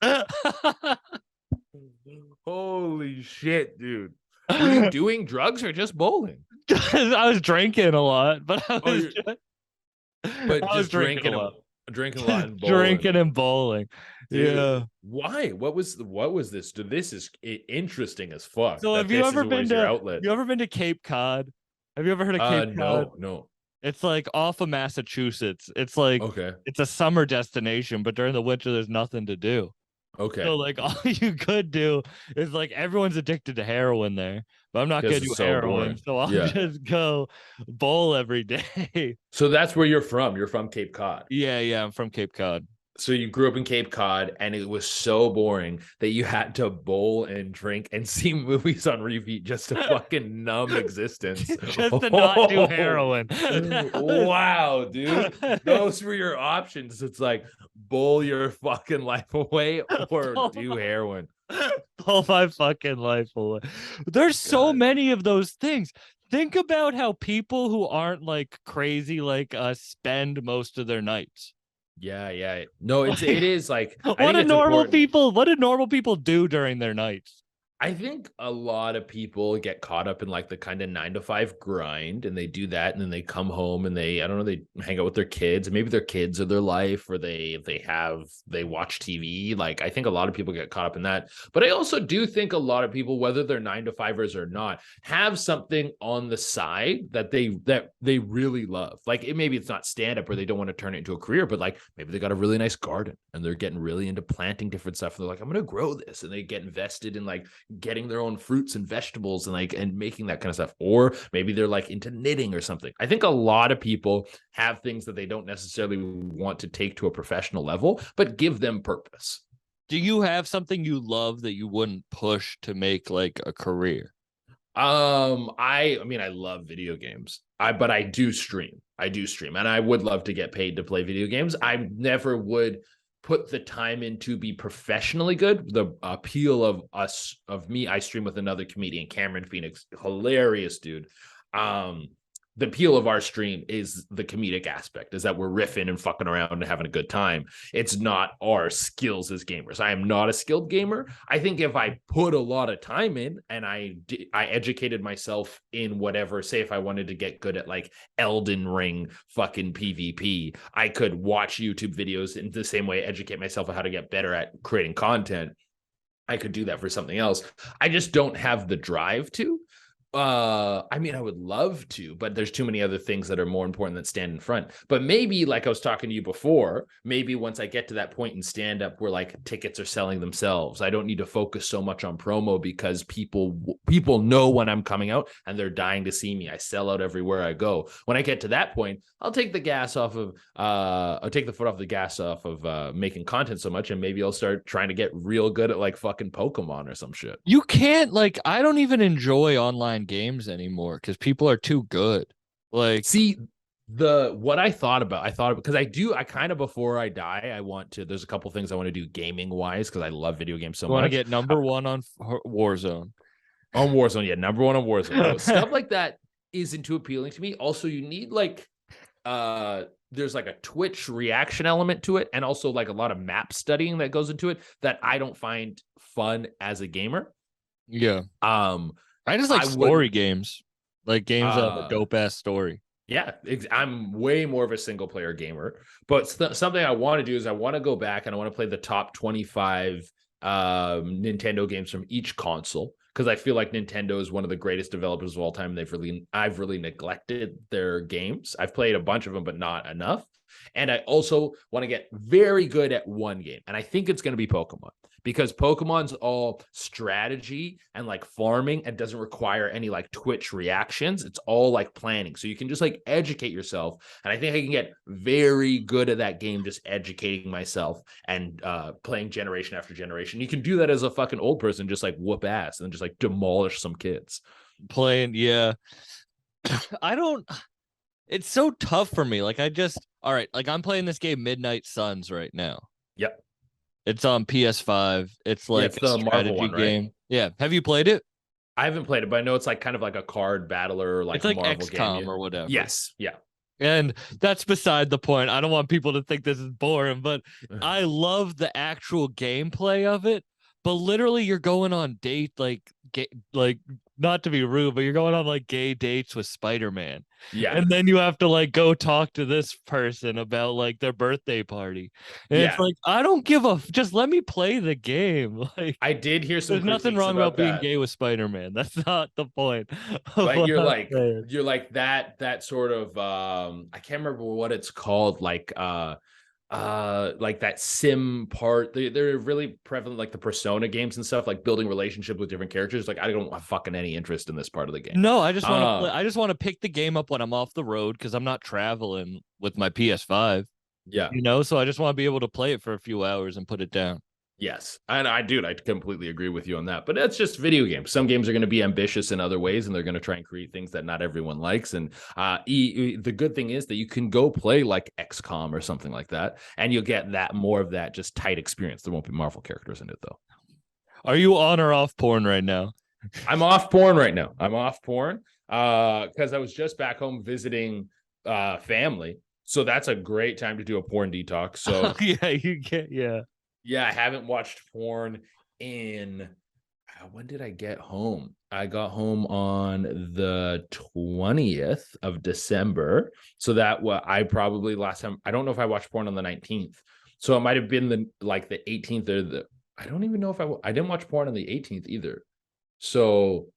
C: Holy shit, dude. Were you doing drugs or just bowling?
B: I was drinking a lot, but I was
C: drinking a lot. Drinking a lot and bowling.
B: Drinking and bowling. Dude, yeah.
C: Why? What was this? Dude, this is interesting as fuck.
B: So have you ever been to Cape Cod? Have you ever heard of Cape Cod?
C: No.
B: It's like off of Massachusetts. It's like, okay, it's a summer destination, but during the winter there's nothing to do.
C: Okay.
B: So like all you could do is like everyone's addicted to heroin there, but I'm not gonna do heroin, so I'll just go bowl every day.
C: So that's where you're from. You're from Cape Cod.
B: Yeah, I'm from Cape Cod.
C: So you grew up in Cape Cod, and it was so boring that you had to bowl and drink and see movies on repeat just to fucking numb existence.
B: Just to not do heroin.
C: Wow, dude. Those were your options. It's like bowl your fucking life away or do heroin.
B: All my fucking life away. There's so
C: God.
B: many of those things. Think about how people who aren't like crazy like us spend most of their nights.
C: Yeah, yeah. No, it is like I
B: What
C: think
B: do
C: it's
B: normal
C: important.
B: people what do normal people do during their nights?
C: I think a lot of people get caught up in like the kind of 9 to 5 grind, and they do that, and then they come home and I don't know, they hang out with their kids, and maybe their kids are their life, or they watch TV. Like I think a lot of people get caught up in that. But I also do think a lot of people, whether they're 9 to 5ers or not, have something on the side that they really love. Like maybe it's not stand up, or they don't want to turn it into a career, but like maybe they got a really nice garden and they're getting really into planting different stuff. And they're like, I'm gonna grow this, and they get invested in like getting their own fruits and vegetables and making that kind of stuff. Or maybe they're like into knitting or something. I think a lot of people have things that they don't necessarily want to take to a professional level, but give them purpose.
B: Do you have something you love that you wouldn't push to make like a career?
C: I mean, I love video games. But I do stream. And I would love to get paid to play video games. I never would put the time in to be professionally good. The appeal of me, I stream with another comedian, Cameron Phoenix, hilarious dude. The appeal of our stream is the comedic aspect, is that we're riffing and fucking around and having a good time. It's not our skills as gamers. I am not a skilled gamer. I think if I put a lot of time in and I educated myself in whatever, say if I wanted to get good at like Elden Ring fucking PvP, I could watch YouTube videos in the same way, educate myself on how to get better at creating content. I could do that for something else. I just don't have the drive to. I mean, I would love to, but there's too many other things that are more important that stand in front. But maybe, like I was talking to you before, maybe once I get to that point in stand up where like tickets are selling themselves, I don't need to focus so much on promo, because people know when I'm coming out and they're dying to see me. I sell out everywhere I go. When I get to that point, I'll take the foot off the gas off of making content so much, and maybe I'll start trying to get real good at like fucking Pokemon or some shit.
B: You can't like I don't even enjoy online games anymore because people are too good. Like,
C: see, what I thought about because I kind of, before I die, I want to, there's a couple things I want to do gaming wise, because I love video games so
B: you want to
C: much.
B: get number one on Warzone.
C: On Warzone, yeah, number one on Warzone. Stuff like that isn't too appealing to me. Also, you need like there's like a Twitch reaction element to it, and also like a lot of map studying that goes into it that I don't find fun as a gamer.
B: Yeah. I just like story games, like games that have a dope ass story.
C: Yeah, I'm way more of a single player gamer, but something I want to do is I want to go back and I want to play the top 25 Nintendo games from each console, because I feel like Nintendo is one of the greatest developers of all time. I've really neglected their games. I've played a bunch of them, but not enough. And I also want to get very good at one game, and I think it's going to be Pokemon, because Pokemon's all strategy and like farming and doesn't require any like Twitch reactions. It's all like planning. So you can just like educate yourself. And I think I can get very good at that game, just educating myself and playing generation after generation. You can do that as a fucking old person, just like whoop ass and just like demolish some kids.
B: Playing, yeah. It's so tough for me. Like all right, like I'm playing this game Midnight Suns right now.
C: Yep.
B: It's on PS5. It's like
C: it's the Marvel one,
B: game.
C: Right?
B: Yeah. Have you played it?
C: I haven't played it, but I know it's like kind of like a card battler, like
B: it's like
C: Marvel
B: XCOM
C: game
B: or whatever.
C: Yes. Yeah.
B: And that's beside the point. I don't want people to think this is boring, but I love the actual gameplay of it. But literally, you're going on date like not to be rude, but you're going on like gay dates with Spider-Man.
C: Yeah.
B: And then you have to like go talk to this person about like their birthday party. And it's like, I don't give just let me play the game. Like,
C: I did hear some.
B: There's nothing wrong about being gay with Spider-Man. That's not the point.
C: But you're like that sort of I can't remember what it's called, like that sim part. They're really prevalent, like the Persona games and stuff, like building relationships with different characters. Like I don't have fucking any interest in this part of the game.
B: No, I just want to play. I just want to pick the game up when I'm off the road, because I'm not traveling with my PS5.
C: Yeah.
B: So I just want to be able to play it for a few hours and put it down.
C: Yes. And I completely agree with you on that. But that's just video games. Some games are going to be ambitious in other ways, and they're going to try and create things that not everyone likes. And the good thing is that you can go play like XCOM or something like that, and you'll get that more of that just tight experience. There won't be Marvel characters in it, though.
B: Are you on or off porn right now?
C: I'm off porn right now. I'm off porn because I was just back home visiting family. So that's a great time to do a porn detox. So
B: yeah, you get
C: yeah, I haven't watched porn in when did I get home? I got home on the 20th of December. So that I probably last time, I don't know if I watched porn on the 19th. So it might have been the 18th or I don't even know if I didn't watch porn on the 18th either. So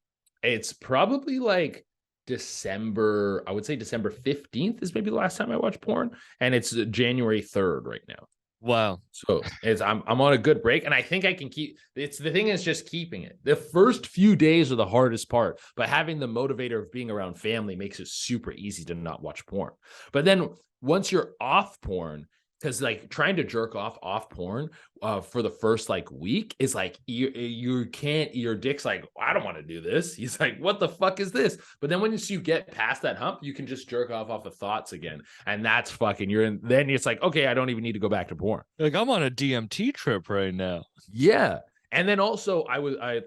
C: it's probably like December, I would say December 15th is maybe the last time I watched porn. And it's January 3rd right now.
B: Wow.
C: So I'm on a good break, and I think I can keep. It's the thing is just keeping it. The first few days are the hardest part, but having the motivator of being around family makes it super easy to not watch porn. But then once you're off porn, because like trying to jerk off porn for the first like week is like you can't, your dick's like, I don't want to do this. He's like, what the fuck is this? But then once you get past that hump, you can just jerk off of thoughts again, and that's fucking, you're in. Then it's like, okay, I don't even need to go back to porn.
B: Like, I'm on a DMT trip right now.
C: Yeah. And then also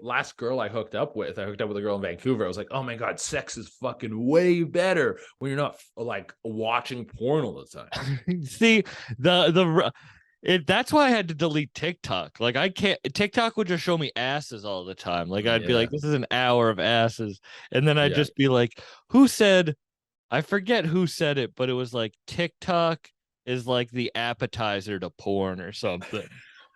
C: last girl I hooked up with a girl in Vancouver. I was like, oh my God, sex is fucking way better when you're not like watching porn all the time.
B: See, that's why I had to delete TikTok. Like, I can't, TikTok would just show me asses all the time. Like, I'd be
C: Yeah.
B: like, this is an hour of asses. And then I'd
C: Yeah.
B: just be like, I forget who said it, but it was like TikTok is like the appetizer to porn or something.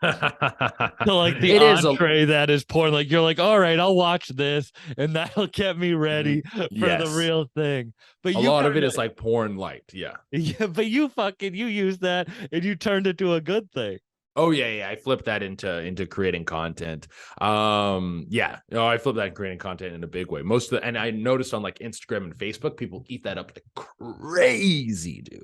B: So like the
C: It is a
B: entree that is porn, like you're like, all right, I'll watch this, and that'll get me ready for the
C: yes.
B: real thing. But
C: A
B: you
C: lot of it
B: kinda,
C: is like porn light. Yeah.
B: yeah, but you use that and you turned it to a good thing.
C: Oh yeah. I flipped that into creating content. Yeah. No, I flipped that creating content in a big way. Most of the, and I noticed on like Instagram and Facebook, people eat that up like crazy, dude.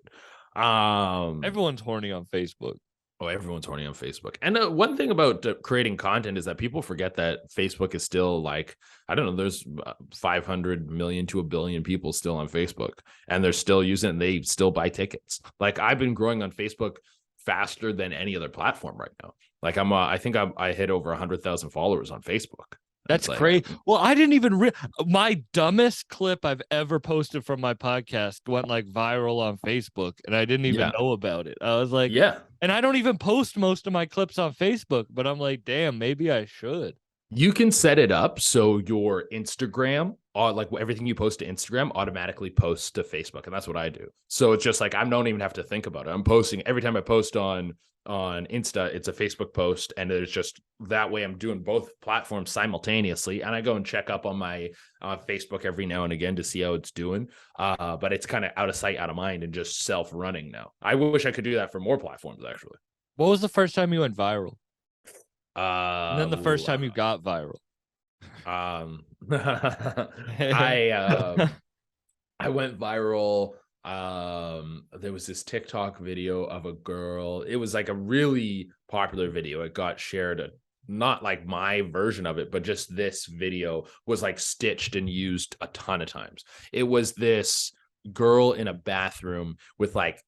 B: Everyone's horny on Facebook.
C: Oh, everyone's horny on Facebook. And one thing about creating content is that people forget that Facebook is still like, I don't know, there's 500 million to a billion people still on Facebook, and they're still using it, and they still buy tickets. Like, I've been growing on Facebook faster than any other platform right now. Like, I think I hit over 100,000 followers on Facebook.
B: That's
C: like,
B: crazy. Well, I didn't even my dumbest clip I've ever posted from my podcast went like viral on Facebook, and I didn't even know about it. I was like,
C: yeah.
B: And I don't even post most of my clips on Facebook, but I'm like, damn, maybe I should.
C: You can set it up so your Instagram, like everything you post to Instagram, automatically posts to Facebook, and that's what I do. So it's just like I don't even have to think about it. I'm posting every time I post on Insta, it's a Facebook post, and it's just that way I'm doing both platforms simultaneously. And I go and check up on my Facebook every now and again to see how it's doing. But it's kind of out of sight, out of mind, and just self-running now. I wish I could do that for more platforms, actually.
B: What was the first time you went viral? And then the first time you got viral.
C: I went viral. There was this TikTok video of a girl. It was like a really popular video. It got shared, not like my version of it, but just this video was like stitched and used a ton of times. It was this girl in a bathroom with like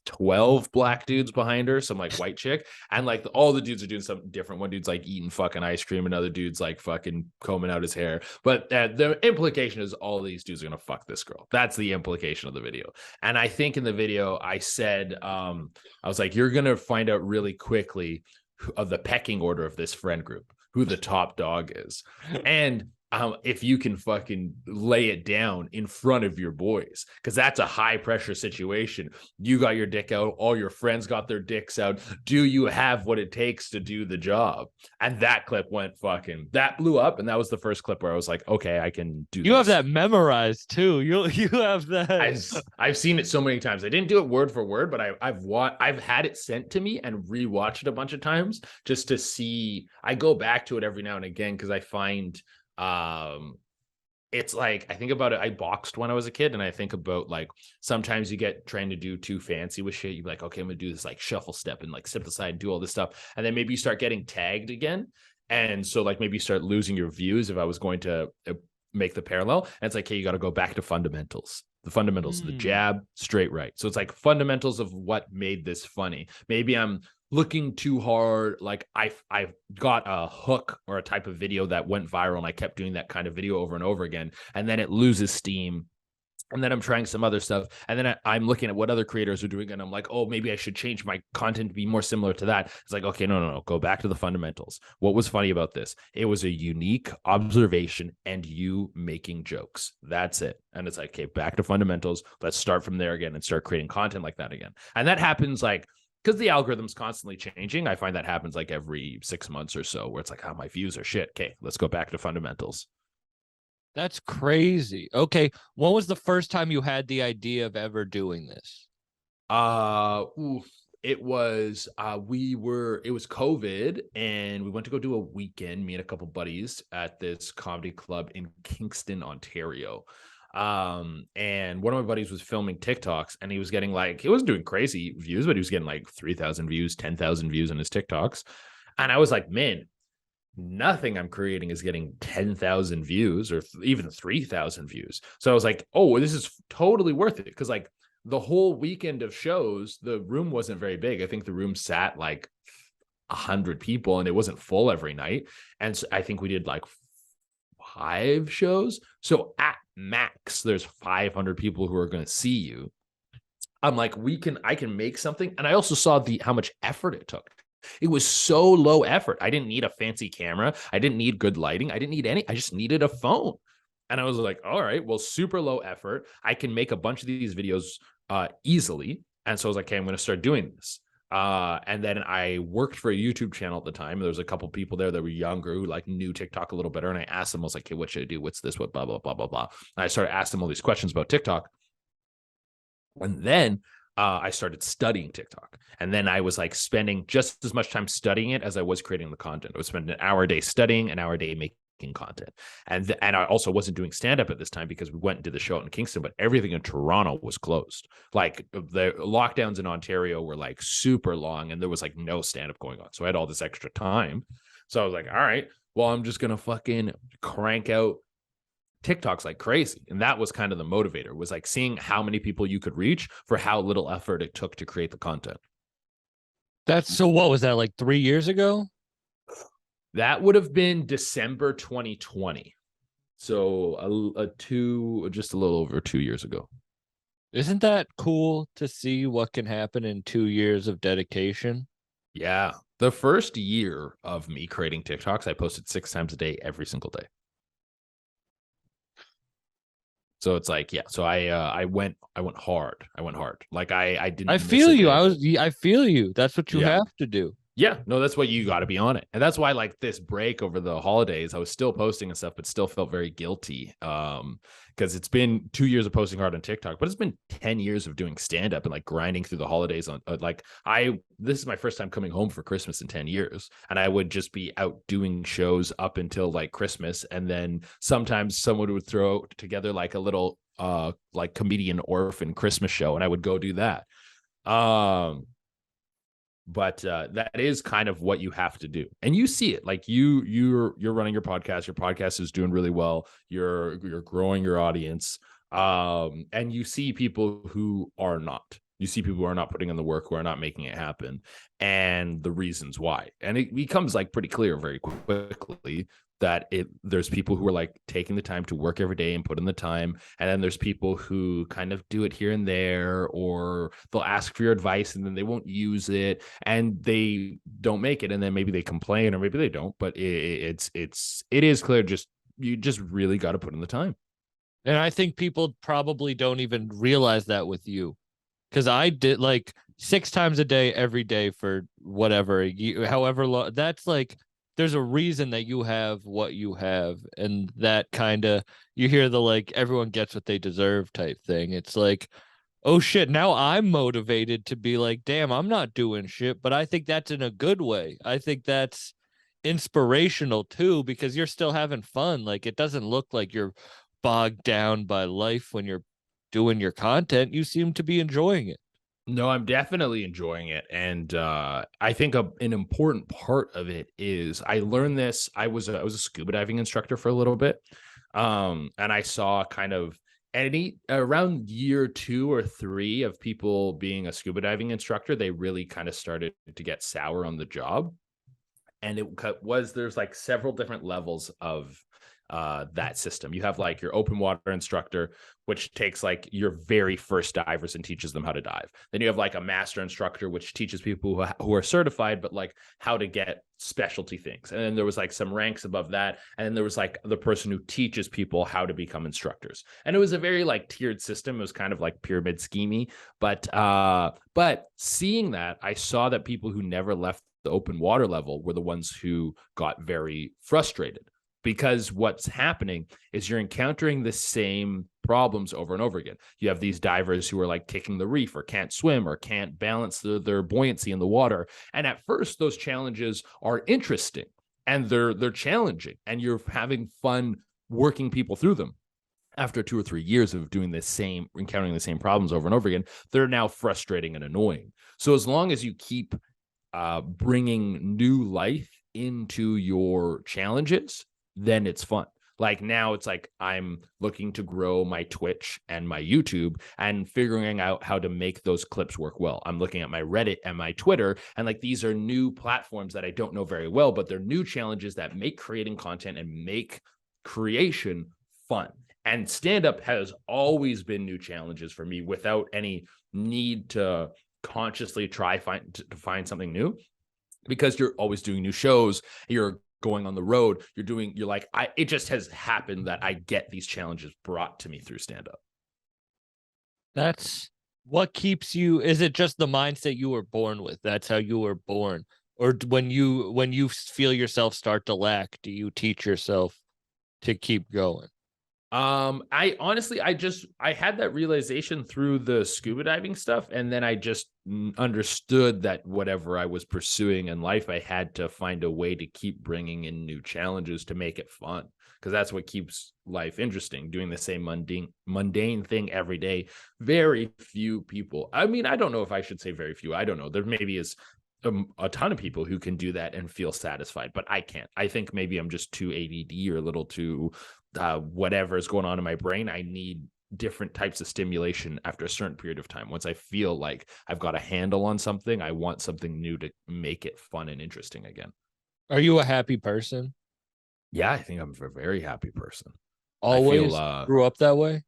C: 12 black dudes behind her, some like white chick, and like all the dudes are doing something different. One dude's like eating fucking ice cream, another dude's like fucking combing out his hair. But the implication is all these dudes are gonna fuck this girl. That's the implication of the video. And I think in the video I said, I was like, you're gonna find out really quickly of the pecking order of this friend group, who the top dog is. And if you can fucking lay it down in front of your boys, because that's a high pressure situation. You got your dick out, all your friends got their dicks out. Do you have what it takes to do the job? And that clip went fucking, that blew up. And that was the first clip where I was like, okay, I can do
B: You
C: this.
B: have that memorized too. You have that.
C: I've seen it so many times. I didn't do it word for word, but I've had it sent to me and rewatched it a bunch of times just to see. I go back to it every now and again because I find it's like, I think about it. I boxed when I was a kid, and I think about like sometimes you get trying to do too fancy with shit. You're like, okay, I'm gonna do this like shuffle step and like step aside and do all this stuff. And then maybe you start getting tagged again. And so like maybe you start losing your views if I was going to make the parallel. And it's like, hey, you got to go back to fundamentals. The fundamentals, the jab, straight right. So it's like fundamentals of what made this funny. Maybe I'm looking too hard. Like I've got a hook or a type of video that went viral, and I kept doing that kind of video over and over again, and then it loses steam. And then I'm trying some other stuff, and then I'm looking at what other creators are doing, and I'm like, oh, maybe I should change my content to be more similar to that. It's like, okay, no, go back to the fundamentals. What was funny about this? It was a unique observation and you making jokes. That's it. And it's like, okay, back to fundamentals. Let's start from there again and start creating content like that again. And that happens like, because the algorithm's constantly changing. I find that happens like every 6 months or so, where it's like, oh, my views are shit. Okay, let's go back to fundamentals.
B: That's crazy. Okay, when was the first time you had the idea of ever doing this?
C: It was it was COVID, and we went to go do a weekend, me and a couple buddies, at this comedy club in Kingston, Ontario. And one of my buddies was filming TikToks, and he was getting like, he wasn't doing crazy views, but he was getting like 3,000 views, 10,000 views on his TikToks. And I was like, man, nothing I'm creating is getting 10,000 views or even 3,000 views. So I was like, oh, this is totally worth it. Because like the whole weekend of shows, the room wasn't very big. I think the room sat like 100 people, and it wasn't full every night. And so I think we did like 5 shows. So at max, there's 500 people who are going to see you. I'm like, I can make something. And I also saw how much effort it took. It was so low effort. I didn't need a fancy camera. I didn't need good lighting. I didn't need I just needed a phone. And I was like, all right, well, super low effort. I can make a bunch of these videos easily. And so I was like, okay, I'm going to start doing this. And then I worked for a YouTube channel at the time. There was a couple people there that were younger who like knew TikTok a little better. And I asked them, I was like, hey, what should I do? What's this? What blah, blah, blah, blah, blah. And I started asking them all these questions about TikTok. And then I started studying TikTok. And then I was like spending just as much time studying it as I was creating the content. I was spending an hour a day studying, an hour a day making content. And I also wasn't doing stand-up at this time because we went and did the show out in Kingston, but everything in Toronto was closed. Like the lockdowns in Ontario were like super long, and there was like no stand-up going on. So I had all this extra time. So I was like, all right, well, I'm just going to fucking crank out TikToks like crazy. And that was kind of the motivator, was like seeing how many people you could reach for how little effort it took to create the content.
B: So what was that, like 3 years ago?
C: That would have been December 2020. So just a little over 2 years ago.
B: Isn't that cool to see what can happen in 2 years of dedication?
C: Yeah. The first year of me creating TikToks, I posted 6 times a day, every single day. So it's like, yeah. So I went hard. Like I didn't.
B: I feel you. I feel you. That's what you have to do.
C: Yeah, no, that's what you got to be on it. And that's why like this break over the holidays, I was still posting and stuff, but still felt very guilty. Because it's been 2 years of posting hard on TikTok, but it's been 10 years of doing stand-up and like grinding through the holidays on this is my first time coming home for Christmas in 10 years. And I would just be out doing shows up until like Christmas. And then sometimes someone would throw together like a little like comedian orphan Christmas show, and I would go do that. But that is kind of what you have to do, and you see it. Like you're running your podcast. Your podcast is doing really well. You're growing your audience, and you see people who are not. You see people who are not putting in the work, who are not making it happen, and the reasons why. And it becomes like pretty clear very quickly that there's people who are like taking the time to work every day and put in the time. And then there's people who kind of do it here and there, or they'll ask for your advice and then they won't use it and they don't make it. And then maybe they complain or maybe they don't, but it is clear. You just really got to put in the time.
B: And I think people probably don't even realize that with you. Cause I did like 6 times a day, every day for whatever, however long. That's like, there's a reason that you have what you have, and that kind of, you hear the like everyone gets what they deserve type thing. It's like, oh shit, now I'm motivated to be like, damn, I'm not doing shit, but I think that's in a good way. I think that's inspirational too, because you're still having fun. Like it doesn't look like you're bogged down by life when you're doing your content. You seem to be enjoying it.
C: No, I'm definitely enjoying it. And I think an important part of it is I learned this. I was a scuba diving instructor for a little bit. And I saw kind of any around year 2 or 3 of people being a scuba diving instructor, they really kind of started to get sour on the job. And there's like several different levels of that system. You have like your open water instructor, which takes like your very first divers and teaches them how to dive. Then you have like a master instructor, which teaches people who are certified, but like how to get specialty things. And then there was like some ranks above that. And then there was like the person who teaches people how to become instructors. And it was a very like tiered system. It was kind of like pyramid schemey. But seeing that, I saw that people who never left the open water level were the ones who got very frustrated, because what's happening is you're encountering the same problems over and over again. You have these divers who are like kicking the reef or can't swim or can't balance their buoyancy in the water. And at first, those challenges are interesting and they're challenging, and you're having fun working people through them. After 2 or 3 years of encountering the same problems over and over again, they're now frustrating and annoying. So as long as you keep bringing new life into your challenges, then it's fun. Like now it's like I'm looking to grow my Twitch and my YouTube and figuring out how to make those clips work well. I'm looking at my Reddit and my Twitter, and like these are new platforms that I don't know very well, but they're new challenges that make creating content and make creation fun. And stand up has always been new challenges for me without any need to consciously to find something new, because you're always doing new shows, you're going on the road, it just has happened that I get these challenges brought to me through stand-up.
B: That's what keeps you. Is it just the mindset you were born with? That's how you were born. Or when you feel yourself start to lack, do you teach yourself to keep going?
C: I honestly, I had that realization through the scuba diving stuff, and then I just understood that whatever I was pursuing in life, I had to find a way to keep bringing in new challenges to make it fun, because that's what keeps life interesting. Doing the same mundane thing every day. Very few people. I mean, I don't know if I should say very few. I don't know. There maybe is a ton of people who can do that and feel satisfied, but I can't. I think maybe I'm just too ADD or a little too whatever is going on in my brain. I need different types of stimulation after a certain period of time. Once I feel like I've got a handle on something, I want something new to make it fun and interesting again.
B: Are you a happy person?
C: Yeah, I think I'm a very happy person.
B: Always
C: I feel
B: grew up that way?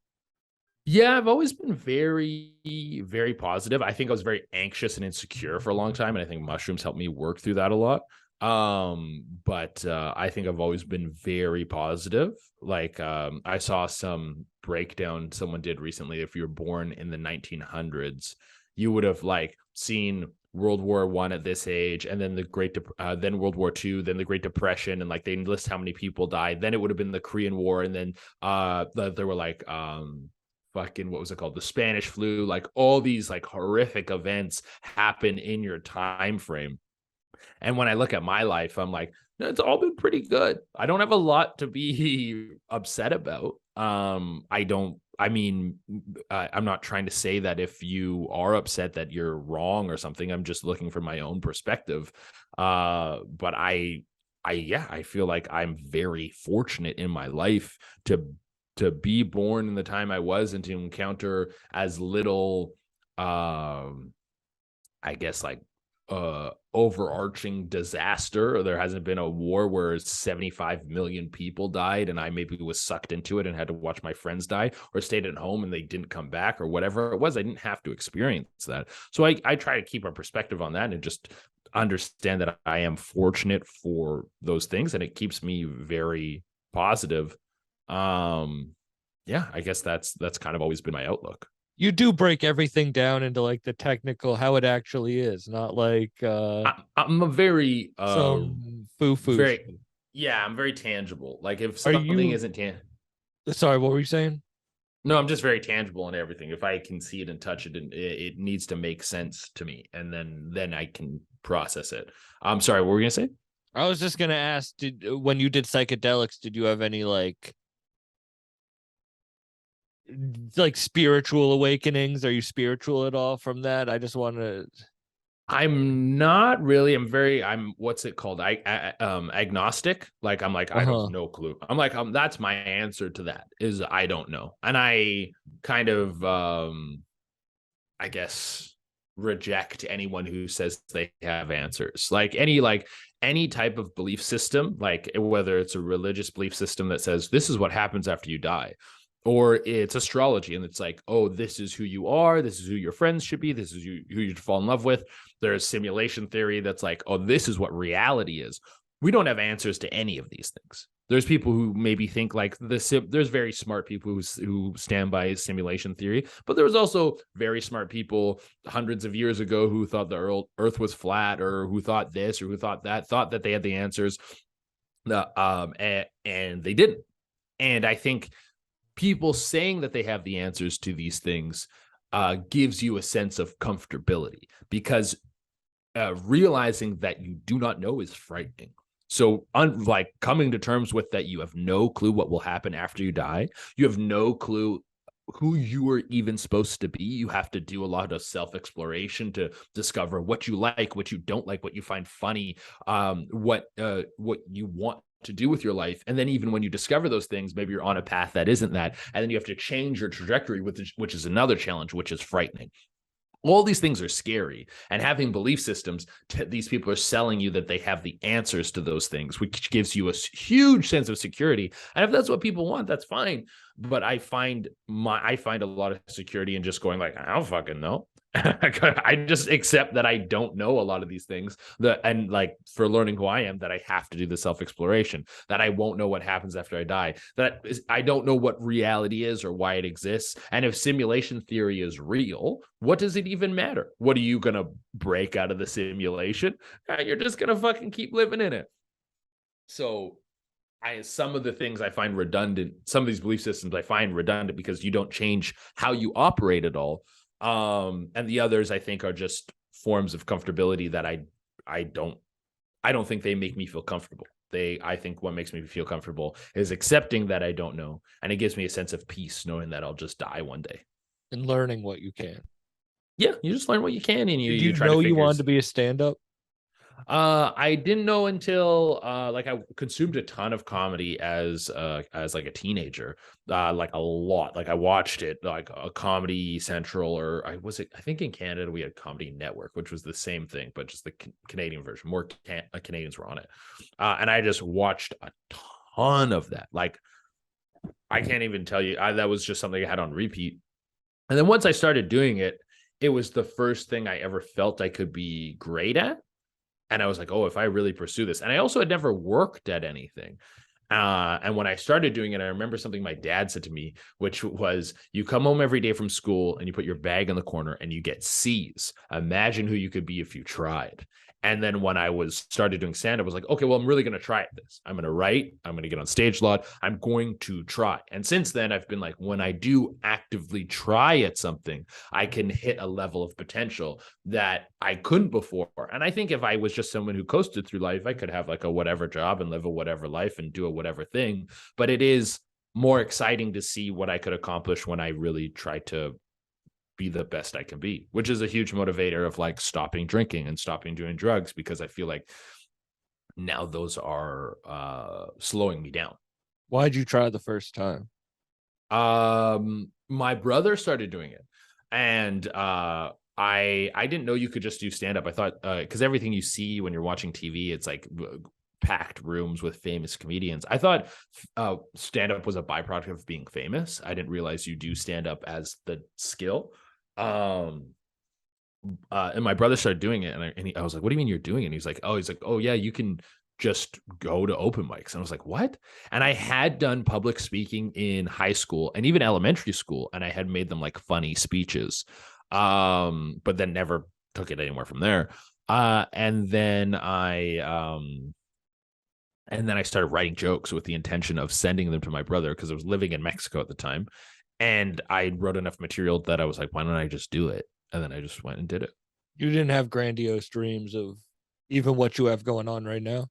C: yeah, I've always been very, very positive. I think I was very anxious and insecure for a long time, and I think mushrooms helped me work through that a lot. But I think I've always been very positive. Like I saw some breakdown someone did recently. If you were born in the 1900s, you would have like seen World War I at this age, and then then World War II, then the Great Depression, and like they list how many people died. Then it would have been the Korean War, and then there were like fucking what was it called, the Spanish flu. Like all these like horrific events happen in your time frame. And when I look at my life, I'm like, no, it's all been pretty good. I don't have a lot to be upset about. I'm not trying to say that if you are upset that you're wrong or something. I'm just looking from my own perspective. But I feel like I'm very fortunate in my life to be born in the time I was and to encounter as little, I guess like overarching disaster. There hasn't been a war where 75 million people died and I maybe was sucked into it and had to watch my friends die, or stayed at home and they didn't come back, or whatever it was. I didn't have to experience that. So I try to keep a perspective on that and just understand that I am fortunate for those things, and it keeps me very positive. Yeah, I guess that's kind of always been my outlook.
B: You do break everything down into like the technical, how it actually is, not like
C: I'm a very
B: some foo-foo
C: very
B: shit.
C: yeah, I'm very tangible. Like if
B: Are
C: something
B: you
C: isn't
B: sorry, what were you saying?
C: no, I'm just very tangible in everything. If I can see it and touch it, and it needs to make sense to me, and then I can process it. I'm sorry, what were you gonna say?
B: I was just gonna ask, when you did psychedelics, did you have any like like spiritual awakenings? Are you spiritual at all from that? I just want to.
C: I'm not really. I'm what's it called? Agnostic. Like I'm like I don't
B: Uh-huh.
C: no clue. I'm like that's my answer to that is I don't know. And I kind of I guess reject anyone who says they have answers. Like any type of belief system, like whether it's a religious belief system that says this is what happens after you die, or it's astrology and it's like, oh, this is who you are, this is who your friends should be, this is who you'd fall in love with. There's simulation theory that's like, oh, this is what reality is. We don't have answers to any of these things. There's people who maybe think like there's very smart people who stand by simulation theory, but there was also very smart people hundreds of years ago who thought the earth was flat, or who thought this or who thought that they had the answers, and they didn't. And I think people saying that they have the answers to these things gives you a sense of comfortability, because realizing that you do not know is frightening. So, like coming to terms with that, you have no clue what will happen after you die. You have no clue who you are even supposed to be. You have to do a lot of self-exploration to discover what you like, what you don't like, what you find funny, what you want to do with your life. And then even when you discover those things, maybe you're on a path that isn't that, and then you have to change your trajectory, which is another challenge, which is frightening. All these things are scary, and having belief systems, these people are selling you that they have the answers to those things, which gives you a huge sense of security. And if that's what people want, that's fine. But I find a lot of security in just going like, I don't fucking know. I just accept that I don't know a lot of these things, and like for learning who I am, that I have to do the self-exploration, that I won't know what happens after I die, I don't know what reality is or why it exists. And if simulation theory is real, what does it even matter? What are you going to break out of the simulation? You're just going to fucking keep living in it. So some of the things I find redundant, some of these belief systems I find redundant because you don't change how you operate at all. And the others I think are just forms of comfortability that I don't think they make me feel comfortable. I think what makes me feel comfortable is accepting that I don't know, and it gives me a sense of peace knowing that I'll just die one day.
B: And learning what you can.
C: Yeah, you just learn what you can, and
B: Did
C: you
B: you
C: try to
B: know you
C: figure.
B: wanted to be a stand-up?
C: I didn't know until like I consumed a ton of comedy as like a teenager, like a lot. Like I watched it like a Comedy Central, or I think in Canada we had Comedy Network, which was the same thing but just the Canadian version. More Canadians were on it, and I just watched a ton of that. Like I can't even tell you. That was just something I had on repeat. And then once I started doing it, it was the first thing I ever felt I could be great at. And I was like, oh, if I really pursue this. And I also had never worked at anything. And when I started doing it, I remember something my dad said to me, which was, you come home every day from school and you put your bag in the corner and you get C's. Imagine who you could be if you tried. And then when I started doing stand-up, I was like, okay, well, I'm really going to try this. I'm going to write. I'm going to get on stage a lot. I'm going to try. And since then, I've been like, when I do actively try at something, I can hit a level of potential that I couldn't before. And I think if I was just someone who coasted through life, I could have like a whatever job and live a whatever life and do a whatever thing. But it is more exciting to see what I could accomplish when I really try to be the best I can be, which is a huge motivator of like stopping drinking and stopping doing drugs, because I feel like now those are slowing me down.
B: Why'd you try the first time?
C: My brother started doing it, and I didn't know you could just do stand up. I thought because everything you see when you're watching TV, it's like packed rooms with famous comedians. I thought stand up was a byproduct of being famous. I didn't realize you do stand up as the skill. And my brother started doing it, and I was like, what do you mean you're doing it? And he's like, oh yeah, you can just go to open mics. And I was like, what? And I had done public speaking in high school and even elementary school, and I had made them like funny speeches, but then never took it anywhere from there. And then I started writing jokes with the intention of sending them to my brother, because I was living in Mexico at the time. And I wrote enough material that I was like, why don't I just do it? And then I just went and did it.
B: You didn't have grandiose dreams of even what you have going on right now?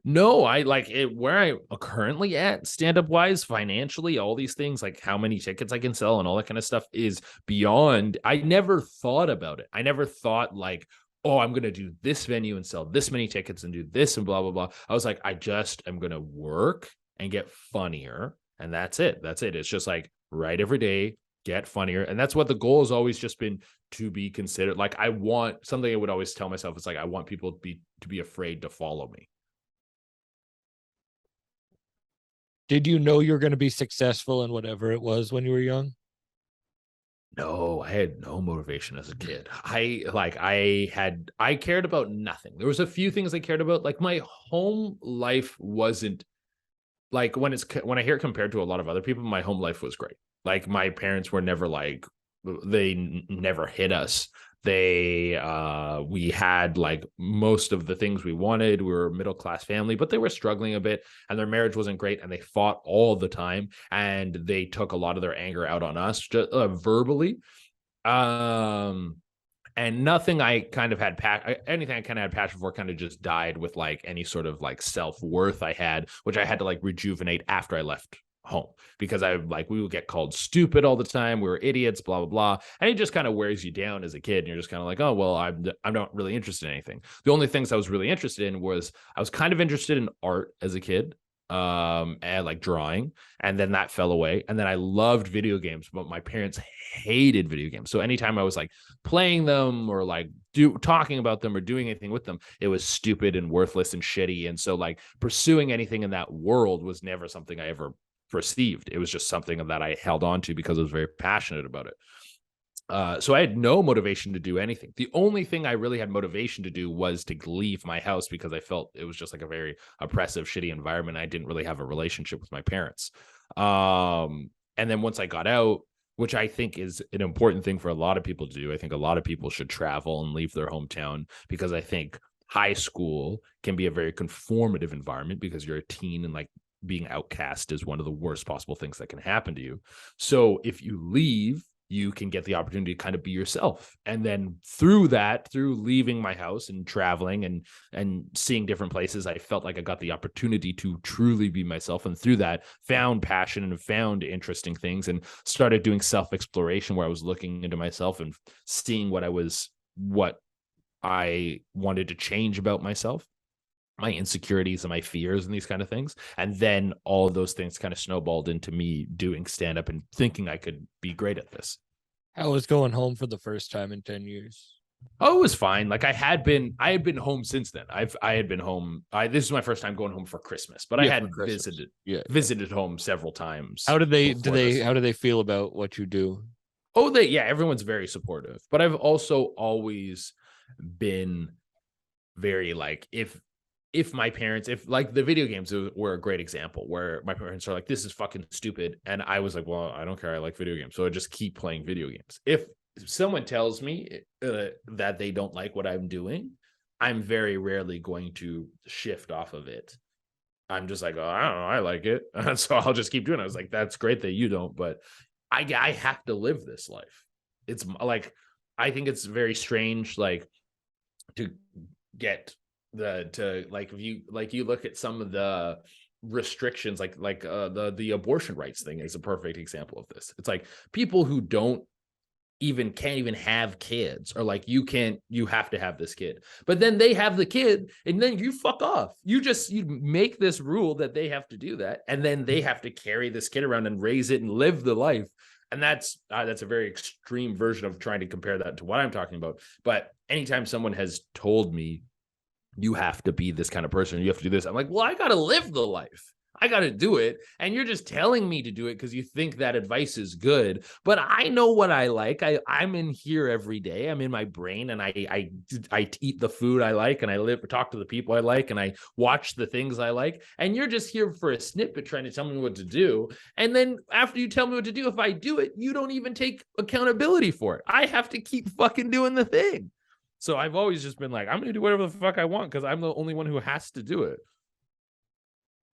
C: No, I like it where I currently at stand-up wise, financially, all these things, like how many tickets I can sell and all that kind of stuff is beyond. I never thought about it. I never thought like, oh, I'm gonna do this venue and sell this many tickets and do this and blah blah blah. I was like, I just am gonna work and get funnier, and that's it. That's it. It's just like write every day, get funnier, and that's what the goal has always just been, to be considered. Like I want something I would always tell myself is like I want people to be afraid to follow me.
B: Did you know you were going to be successful in whatever it was when you were young?
C: No, I had no motivation as a kid. I cared about nothing. There was a few things I cared about. Like my home life wasn't like when I hear it compared to a lot of other people, my home life was great. Like my parents were never like never hit us. We had like most of the things we wanted. We were a middle class family, but they were struggling a bit and their marriage wasn't great and they fought all the time and they took a lot of their anger out on us just, verbally. Um and nothing I kind of had anything I kind of had passion for kind of just died with like any sort of like self-worth I had, which I had to like rejuvenate after I left home, because I like we would get called stupid all the time. We were idiots, blah blah blah, and it just kind of wears you down as a kid. And you're just kind of like, oh well, I'm not really interested in anything. The only things I was really interested in was I was kind of interested in art as a kid, and like drawing, and then that fell away. And then I loved video games, but my parents hated video games. So anytime I was like playing them or like talking about them or doing anything with them, it was stupid and worthless and shitty. And so like pursuing anything in that world was never something I ever perceived. It was just something that I held on to because I was very passionate about it. So I had no motivation to do anything. The only thing I really had motivation to do was to leave my house because I felt it was just like a very oppressive, shitty environment. I didn't really have a relationship with my parents. And then once I got out, which I think is an important thing for a lot of people to do, I think a lot of people should travel and leave their hometown, because I think high school can be a very conformative environment because you're a teen and like being outcast is one of the worst possible things that can happen to you. So if you leave, you can get the opportunity to kind of be yourself. And then through leaving my house and traveling and seeing different places, I felt like I got the opportunity to truly be myself. And through that, found passion and found interesting things and started doing self-exploration, where I was looking into myself and seeing what I wanted to change about myself, my insecurities and my fears and these kind of things. And then all of those things kind of snowballed into me doing stand-up and thinking I could be great at this.
B: How was going home for the first time in 10 years?
C: Oh, it was fine. Like I had been home since then. I had been home. This is my first time going home for Christmas, but I had visited home several times.
B: How did they feel about what you do?
C: Oh, everyone's very supportive. But I've also always been very like, if my parents, if like the video games were a great example where my parents are like, this is fucking stupid. And I was like, well, I don't care. I like video games. So I just keep playing video games. If someone tells me that they don't like what I'm doing, I'm very rarely going to shift off of it. I'm just like, oh, I don't know. I like it. So I'll just keep doing it. I was like, that's great that you don't, but I have to live this life. It's like, I think it's very strange, like to get if you look at some of the restrictions, like the abortion rights thing is a perfect example of this. It's like people who can't even have kids are like, you have to have this kid, but then they have the kid and then you fuck off. You make this rule that they have to do that, and then they have to carry this kid around and raise it and live the life. And that's a very extreme version of trying to compare that to what I'm talking about. But anytime someone has told me, you have to be this kind of person, you have to do this, I'm like, well, I got to live the life. I got to do it. And you're just telling me to do it because you think that advice is good. But I know what I like. I'm in here every day. I'm in my brain, and I eat the food I like, and I talk to the people I like, and I watch the things I like. And you're just here for a snippet trying to tell me what to do. And then after you tell me what to do, if I do it, you don't even take accountability for it. I have to keep fucking doing the thing. So I've always just been like, I'm going to do whatever the fuck I want because I'm the only one who has to do it.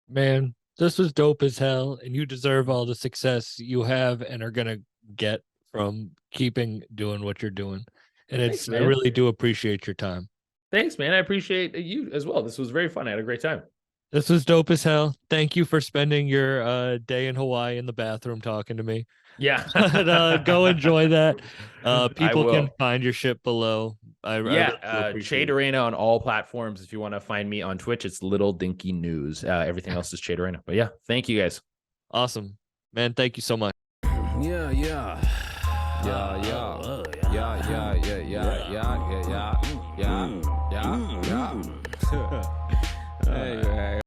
B: Man, this was dope as hell, and you deserve all the success you have and are going to get from keeping doing what you're doing. And I really do appreciate your time.
C: Thanks, man. I appreciate you as well. This was very fun. I had a great time.
B: This was dope as hell. Thank you for spending your day in Hawaii in the bathroom talking to me.
C: Yeah.
B: But go enjoy that.
C: I
B: People can
C: will.
B: find your shit below. I really
C: Yeah,
B: do
C: Che
B: appreciate it.
C: Durena on all platforms. If you want to find me on Twitch, it's Little Dinky News. Everything else is Che Durena. But yeah, thank you guys.
B: Awesome. Man, thank you so much.
A: Yeah, yeah. Yeah, yeah. Yeah, yeah, yeah, yeah, yeah, yeah, yeah, yeah, yeah, yeah. Hey,